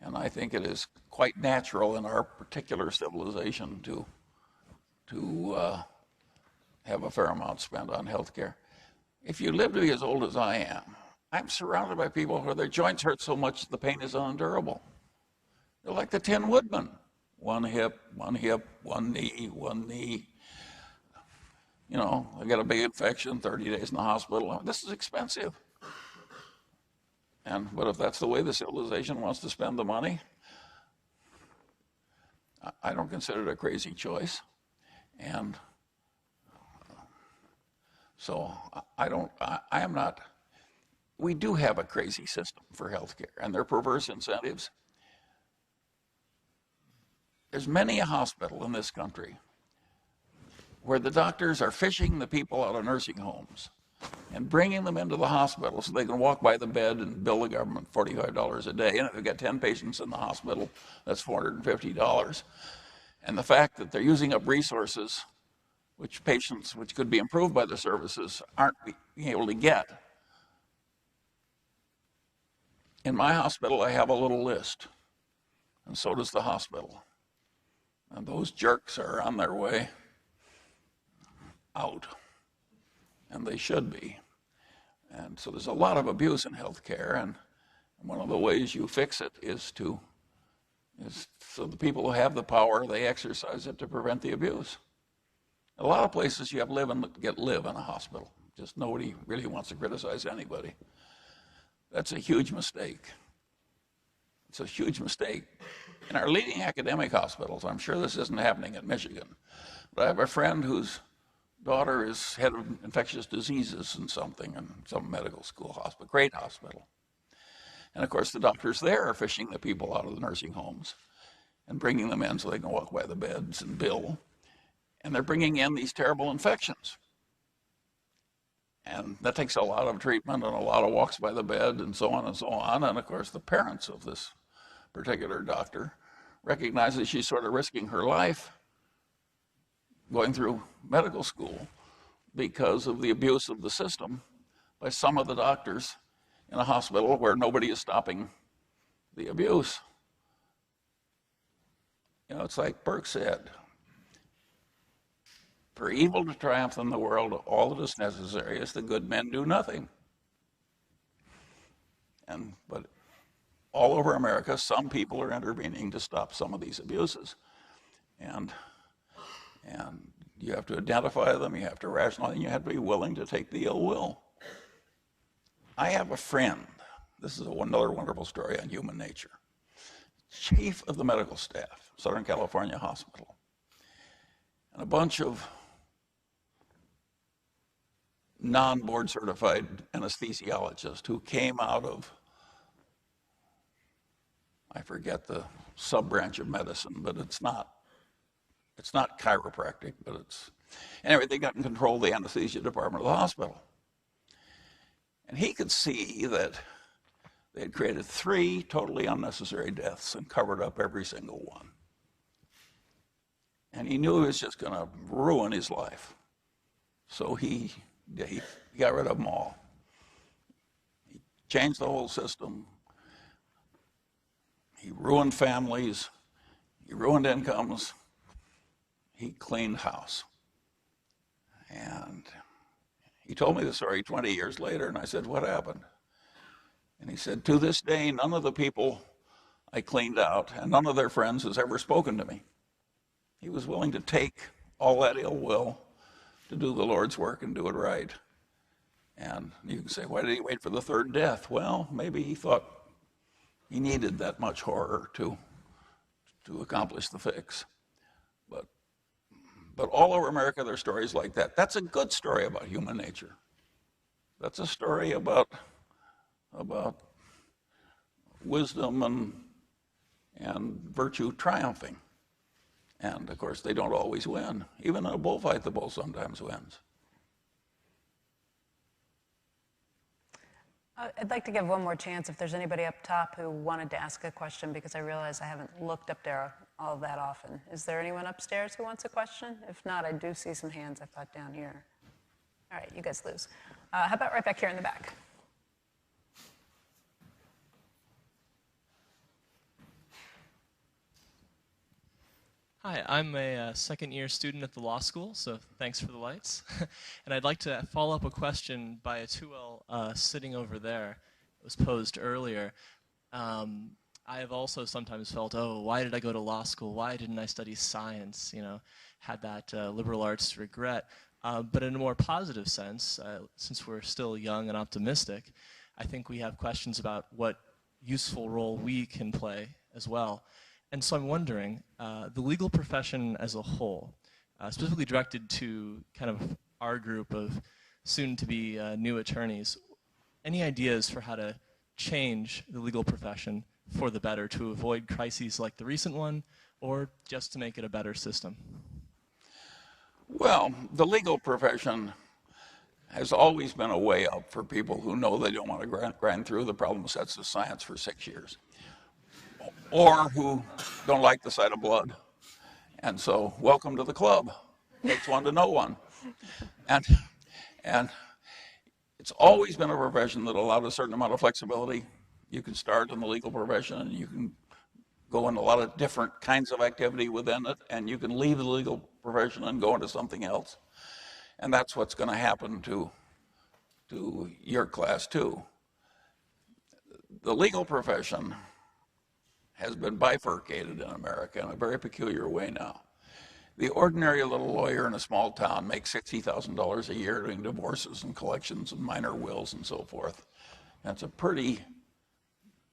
And I think it is quite natural in our particular civilization to have a fair amount spent on healthcare. If you live to be as old as I am, I'm surrounded by people where their joints hurt so much the pain is unendurable. They're like the Tin Woodman. One hip, one knee, one knee. You know, I got a big infection, 30 days in the hospital. This is expensive. But if that's the way the civilization wants to spend the money, I don't consider it a crazy choice. And so we do have a crazy system for healthcare, and there are perverse incentives. There's many a hospital in this country where the doctors are fishing the people out of nursing homes and bringing them into the hospital so they can walk by the bed and bill the government $45 a day. And if they've got 10 patients in the hospital, that's $450. And the fact that they're using up resources which could be improved by the services aren't being able to get. In my hospital, I have a little list, and so does the hospital. And those jerks are on their way out, and they should be. And so there's a lot of abuse in healthcare, and one of the ways you fix it is so the people who have the power, they exercise it to prevent the abuse. A lot of places you have live in a hospital. Just nobody really wants to criticize anybody. That's a huge mistake. It's a huge mistake. In our leading academic hospitals, I'm sure this isn't happening at Michigan, but I have a friend whose daughter is head of infectious diseases in some medical school hospital, great hospital. And of course, the doctors there are fishing the people out of the nursing homes and bringing them in so they can walk by the beds and bill. And they're bringing in these terrible infections. And that takes a lot of treatment and a lot of walks by the bed and so on and so on. And of course, the parents of this particular doctor recognize that she's sort of risking her life going through medical school because of the abuse of the system by some of the doctors in a hospital where nobody is stopping the abuse. You know, it's like Burke said, for evil to triumph in the world, all that is necessary is that good men do nothing. But all over America, some people are intervening to stop some of these abuses. And you have to identify them, you have to rationalize, and you have to be willing to take the ill will. I have a friend, this is another wonderful story on human nature, chief of the medical staff, Southern California Hospital, and a bunch of non-board certified anesthesiologists who came out of, I forget the sub-branch of medicine, but it's not chiropractic, but anyway, they got in control of the anesthesia department of the hospital. And he could see that they had created 3 totally unnecessary deaths and covered up every single one. And he knew he was just going to ruin his life. So he got rid of them all. He changed the whole system. He ruined families. He ruined incomes. He cleaned house. And he told me the story 20 years later, and I said, what happened? And he said, to this day, none of the people I cleaned out and none of their friends has ever spoken to me. He was willing to take all that ill will to do the Lord's work and do it right. And you can say, why did he wait for the third death? Well, maybe he thought he needed that much horror to accomplish the fix. But all over America, there are stories like that. That's a good story about human nature. That's a story about wisdom and virtue triumphing. And of course, they don't always win. Even in a bullfight, the bull sometimes wins. I'd like to give one more chance if there's anybody up top who wanted to ask a question, because I realize I haven't looked up there all that often. Is there anyone upstairs who wants a question? If not, I do see some hands I thought down here. All right, you guys lose. How about right back here in the back? Hi, I'm a second-year student at the law school, so thanks for the lights. And I'd like to follow up a question by a 2L sitting over there. It was posed earlier. I have also sometimes felt, oh, why did I go to law school? Why didn't I study science? You know, had that liberal arts regret. But in a more positive sense, since we're still young and optimistic, I think we have questions about what useful role we can play as well. And so I'm wondering, the legal profession as a whole, specifically directed to kind of our group of soon-to-be new attorneys, any ideas for how to change the legal profession for the better to avoid crises like the recent one, or just to make it a better system? Well, the legal profession has always been a way up for people who know they don't want to grind through the problem sets of science for 6 years, or who don't like the sight of blood. And so, welcome to the club. Takes one to know one. And it's always been a profession that allowed a certain amount of flexibility. You can start in the legal profession and you can go in a lot of different kinds of activity within it, and you can leave the legal profession and go into something else. And that's what's going to happen to your class too. The legal profession has been bifurcated in America in a very peculiar way now. The ordinary little lawyer in a small town makes $60,000 a year doing divorces and collections and minor wills and so forth. That's a pretty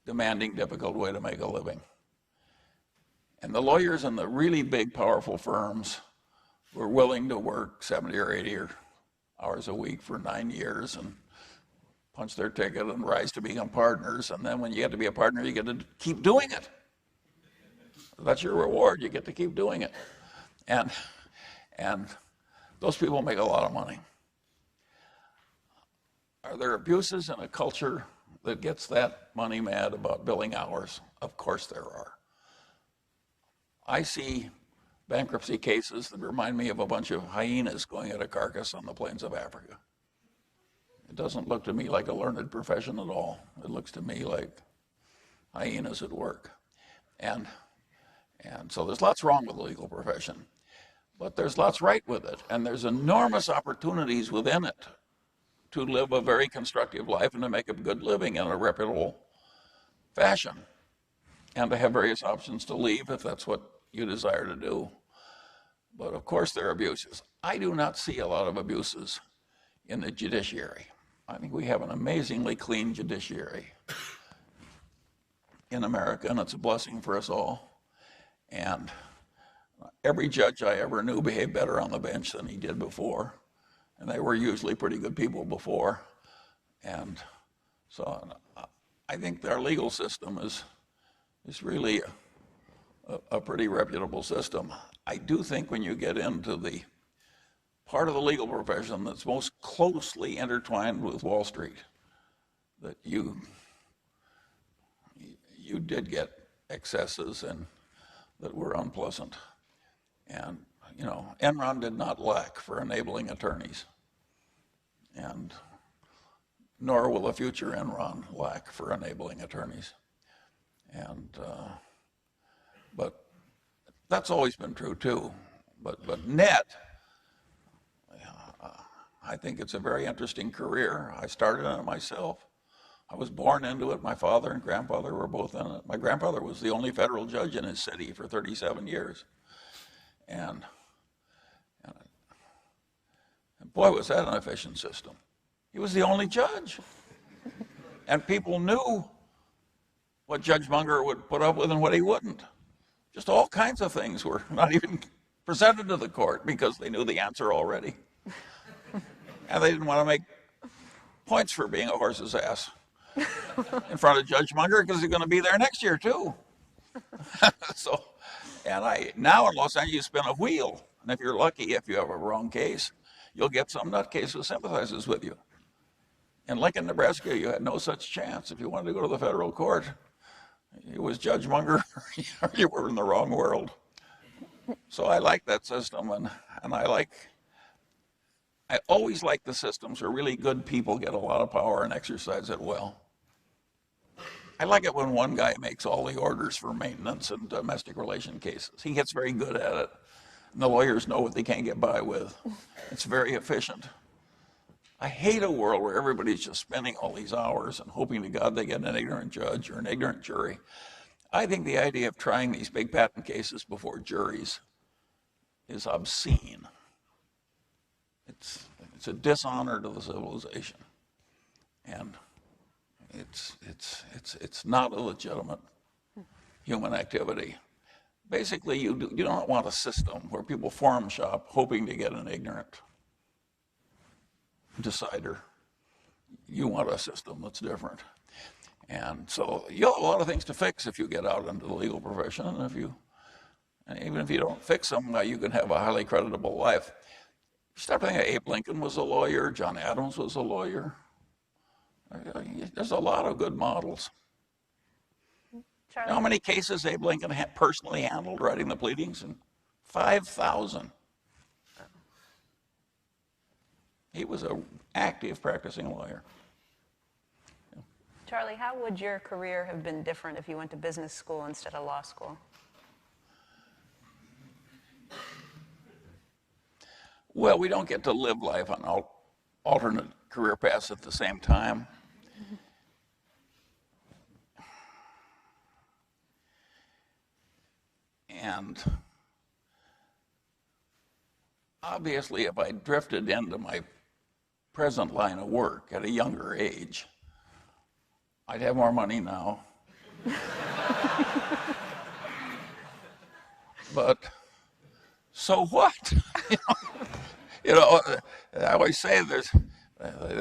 demanding, difficult way to make a living. And the lawyers in the really big, powerful firms were willing to work 70 or 80 hours a week for 9 years and punch their ticket and rise to become partners. And then when you get to be a partner, you get to keep doing it. That's your reward. You get to keep doing it. And those people make a lot of money. Are there abuses in a culture that gets that money mad about billing hours? Of course there are. I see bankruptcy cases that remind me of a bunch of hyenas going at a carcass on the plains of Africa. It doesn't look to me like a learned profession at all. It looks to me like hyenas at work. And so there's lots wrong with the legal profession, but there's lots right with it. And there's enormous opportunities within it to live a very constructive life and to make a good living in a reputable fashion, and to have various options to leave if that's what you desire to do. But of course there are abuses. I do not see a lot of abuses in the judiciary. I think we have an amazingly clean judiciary in America, and it's a blessing for us all. And every judge I ever knew behaved better on the bench than he did before. And they were usually pretty good people before. And so I think our legal system is really a pretty reputable system. I do think when you get into the part of the legal profession that's most closely intertwined with Wall Street, that you did get excesses and that were unpleasant. And Enron did not lack for enabling attorneys, and nor will a future Enron lack for enabling attorneys. But that's always been true too. But net, I think it's a very interesting career. I started in it myself. I was born into it. My father and grandfather were both in it. My grandfather was the only federal judge in his city for 37 years. And boy, was that an efficient system. He was the only judge. And people knew what Judge Munger would put up with and what he wouldn't. Just all kinds of things were not even presented to the court because they knew the answer already. And they didn't want to make points for being a horse's ass in front of Judge Munger because he's going to be there next year too. Now in Los Angeles, you spin a wheel. And if you're lucky, if you have a wrong case, you'll get some nutcase who sympathizes with you. In Lincoln, Nebraska, you had no such chance. If you wanted to go to the federal court, it was Judge Munger, you were in the wrong world. So I like that system, and I always like the systems where really good people get a lot of power and exercise it well. I like it when one guy makes all the orders for maintenance and domestic relation cases. He gets very good at it, and the lawyers know what they can't get by with. It's very efficient. I hate a world where everybody's just spending all these hours and hoping to God they get an ignorant judge or an ignorant jury. I think the idea of trying these big patent cases before juries is obscene. It's a dishonor to the civilization, and it's not a legitimate human activity. Basically, you don't want a system where people forum shop hoping to get an ignorant decider. You want a system that's different. And so you'll have a lot of things to fix if you get out into the legal profession. And even if you don't fix them, you can have a highly creditable life. Start thinking, Abe Lincoln was a lawyer, John Adams was a lawyer. There's a lot of good models. Charlie? You know how many cases Abe Lincoln personally handled writing the pleadings? 5,000. He was an active practicing lawyer. Charlie, how would your career have been different if you went to business school instead of law school? Well, we don't get to live life on alternate career paths at the same time. And obviously, if I drifted into my present line of work at a younger age, I'd have more money now. But so what? I always say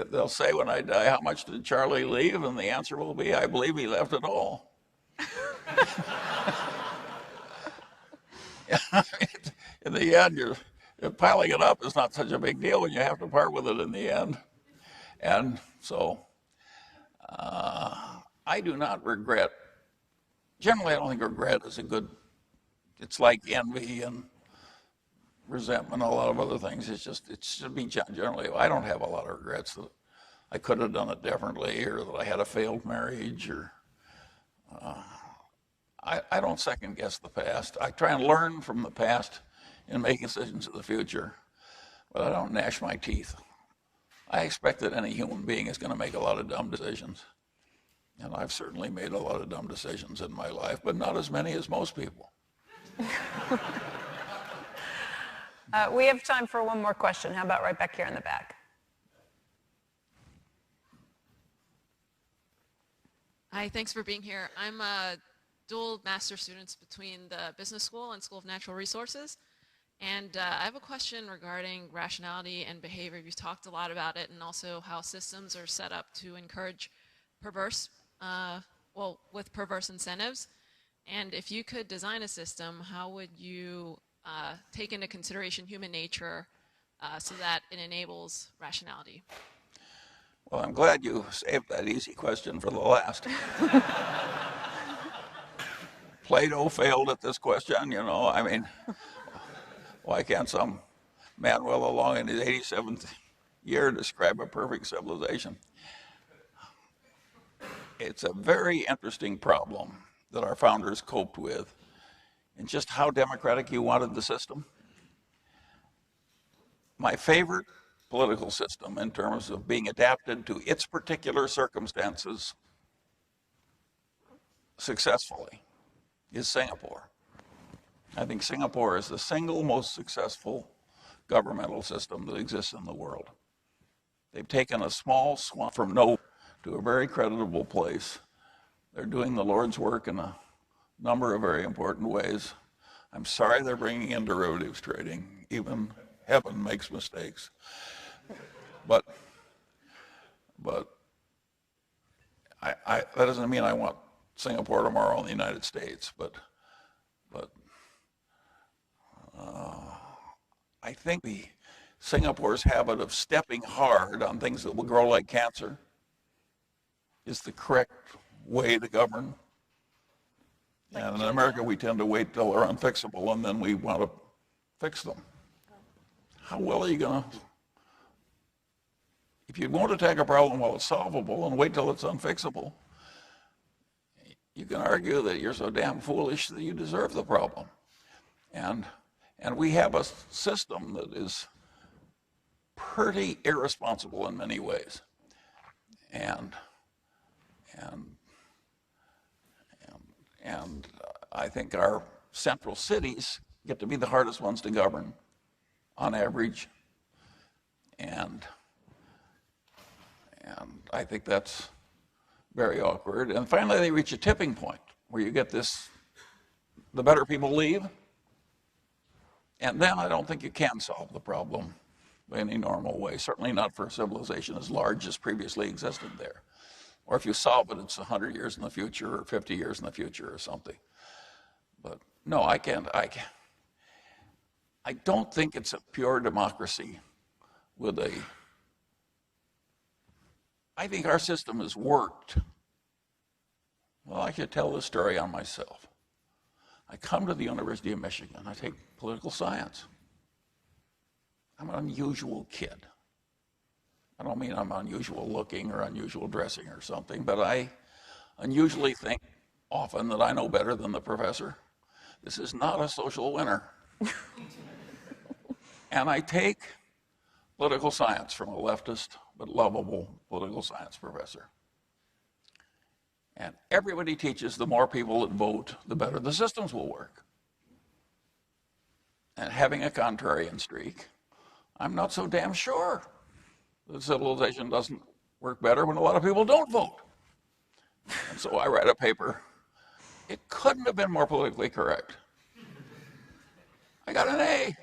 they'll say when I die, how much did Charlie leave? And the answer will be, I believe he left it all. In the end, piling it up is not such a big deal when you have to part with it in the end. And so I do not regret. Generally, I don't think regret is a good, it's like envy and resentment, a lot of other things. It should be generally, I don't have a lot of regrets that I could have done it differently or that I had a failed marriage or I don't second guess the past. I try and learn from the past and make decisions of the future, but I don't gnash my teeth. I expect that any human being is going to make a lot of dumb decisions. And I've certainly made a lot of dumb decisions in my life, but not as many as most people. We have time for one more question. How about right back here in the back? Hi, thanks for being here. I'm a dual master students between the business school and School of Natural Resources. And I have a question regarding rationality and behavior. You've talked a lot about it and also how systems are set up to encourage perverse, with perverse incentives. And if you could design a system, how would you take into consideration human nature so that it enables rationality? Well, I'm glad you saved that easy question for the last. Plato failed at this question, I mean, Why can't some man well along in his 87th year describe a perfect civilization? It's a very interesting problem that our founders coped with, and just how democratic you wanted the system. My favorite political system in terms of being adapted to its particular circumstances successfully is Singapore. I think Singapore is the single most successful governmental system that exists in the world. They've taken a small swamp from nowhere to a very creditable place. They're doing the Lord's work in a number of very important ways. I'm sorry they're bringing in derivatives trading. Even heaven makes mistakes. But that doesn't mean I want Singapore tomorrow in the United States. But I think Singapore's habit of stepping hard on things that will grow like cancer is the correct way to govern. And in America, we tend to wait till they're unfixable, and then we want to fix them. How well are you going to? If you won't attack a problem while it's solvable and wait till it's unfixable, you can argue that you're so damn foolish that you deserve the problem. And we have a system that is pretty irresponsible in many ways. And I think our central cities get to be the hardest ones to govern on average. And I think that's very awkward. And finally, they reach a tipping point where you get this, the better people leave. And then I don't think you can solve the problem in any normal way, certainly not for a civilization as large as previously existed there. Or if you solve it, it's 100 years in the future or 50 years in the future or something. But no, I don't think it's a pure democracy with a, I think our system has worked. Well, I could tell this story on myself. I come to the University of Michigan. I take political science. I'm an unusual kid. I don't mean I'm unusual looking or unusual dressing or something, but I unusually think often that I know better than the professor. This is not a social winner. And I take political science from a leftist but lovable political science professor. And everybody teaches the more people that vote, the better the systems will work. And having a contrarian streak, I'm not so damn sure that civilization doesn't work better when a lot of people don't vote. And so I write a paper. It couldn't have been more politically correct. I got an A.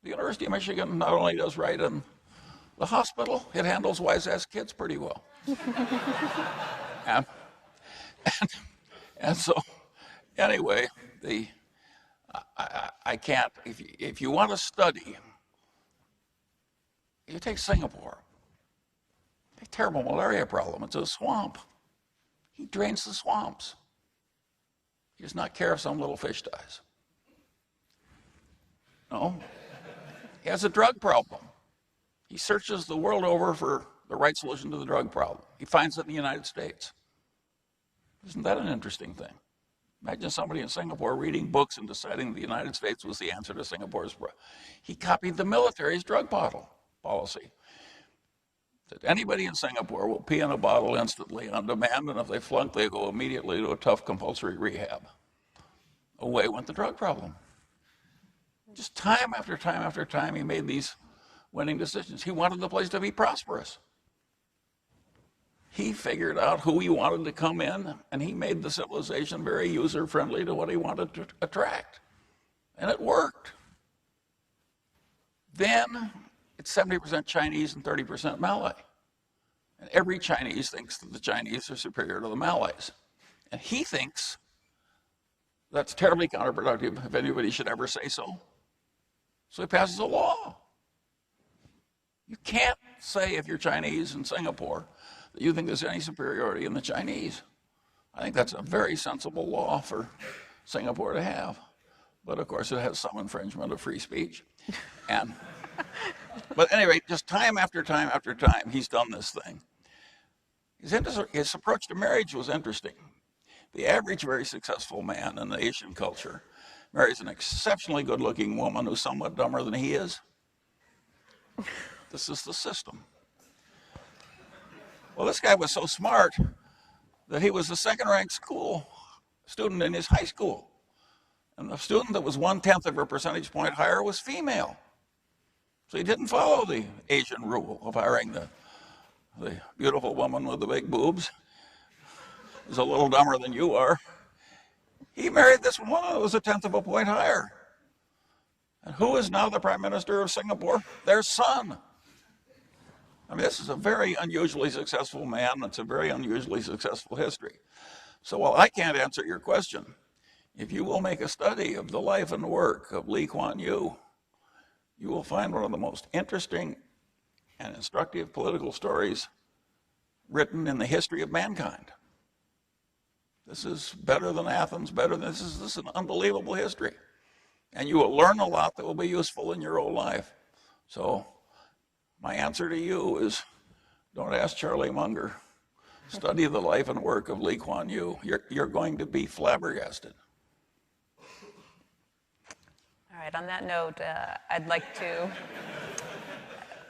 The University of Michigan not only does right in the hospital, it handles wise-ass kids pretty well. and so, anyway, I can't, if you want to study, you take Singapore. A terrible malaria problem. It's a swamp. He drains the swamps. He does not care if some little fish dies. No. He has a drug problem. He searches the world over for the right solution to the drug problem. He finds it in the United States. Isn't that an interesting thing? Imagine somebody in Singapore reading books and deciding the United States was the answer to Singapore's problem. He copied the military's drug bottle policy. That anybody in Singapore will pee in a bottle instantly on demand, and if they flunk, they go immediately to a tough compulsory rehab. Away went the drug problem. Just time after time after time, he made these winning decisions. He wanted the place to be prosperous. He figured out who he wanted to come in, and he made the civilization very user-friendly to what he wanted to attract. And it worked. Then it's 70% Chinese and 30% Malay. And every Chinese thinks that the Chinese are superior to the Malays. And he thinks that's terribly counterproductive if anybody should ever say so. So he passes a law. You can't say if you're Chinese in Singapore that you think there's any superiority in the Chinese. I think that's a very sensible law for Singapore to have. but of course it has some infringement of free speech. And, but anyway, just time after time after time, he's done this thing. His approach to marriage was interesting. The average very successful man in the Asian culture marries an exceptionally good-looking woman who's somewhat dumber than he is. This is the system. Well, this guy was so smart that he was the second-ranked student in his high school. And the student that was 1/10 of a percentage point higher was female. So he didn't follow the Asian rule of hiring the beautiful woman with the big boobs, who's a little dumber than you are. He married this woman that was 1/10 of a point higher. And who is now the Prime Minister of Singapore? Their son. I mean, this is a very unusually successful man. It's a very unusually successful history. So while I can't answer your question, if you will make a study of the life and work of Lee Kuan Yew, you will find one of the most interesting and instructive political stories written in the history of mankind. This is better than Athens, this is an unbelievable history. And you will learn a lot that will be useful in your own life. So my answer to you is, don't ask Charlie Munger. Study the life and work of Lee Kuan Yew. You're going to be flabbergasted. All right, on that note, I'd like to,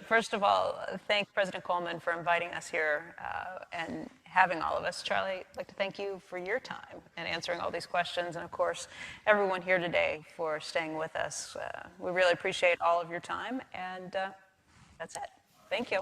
first of all, thank President Coleman for inviting us here and having all of us. Charlie, I'd like to thank you for your time and answering all these questions, and of course, everyone here today for staying with us. We really appreciate all of your time, and that's it. Thank you.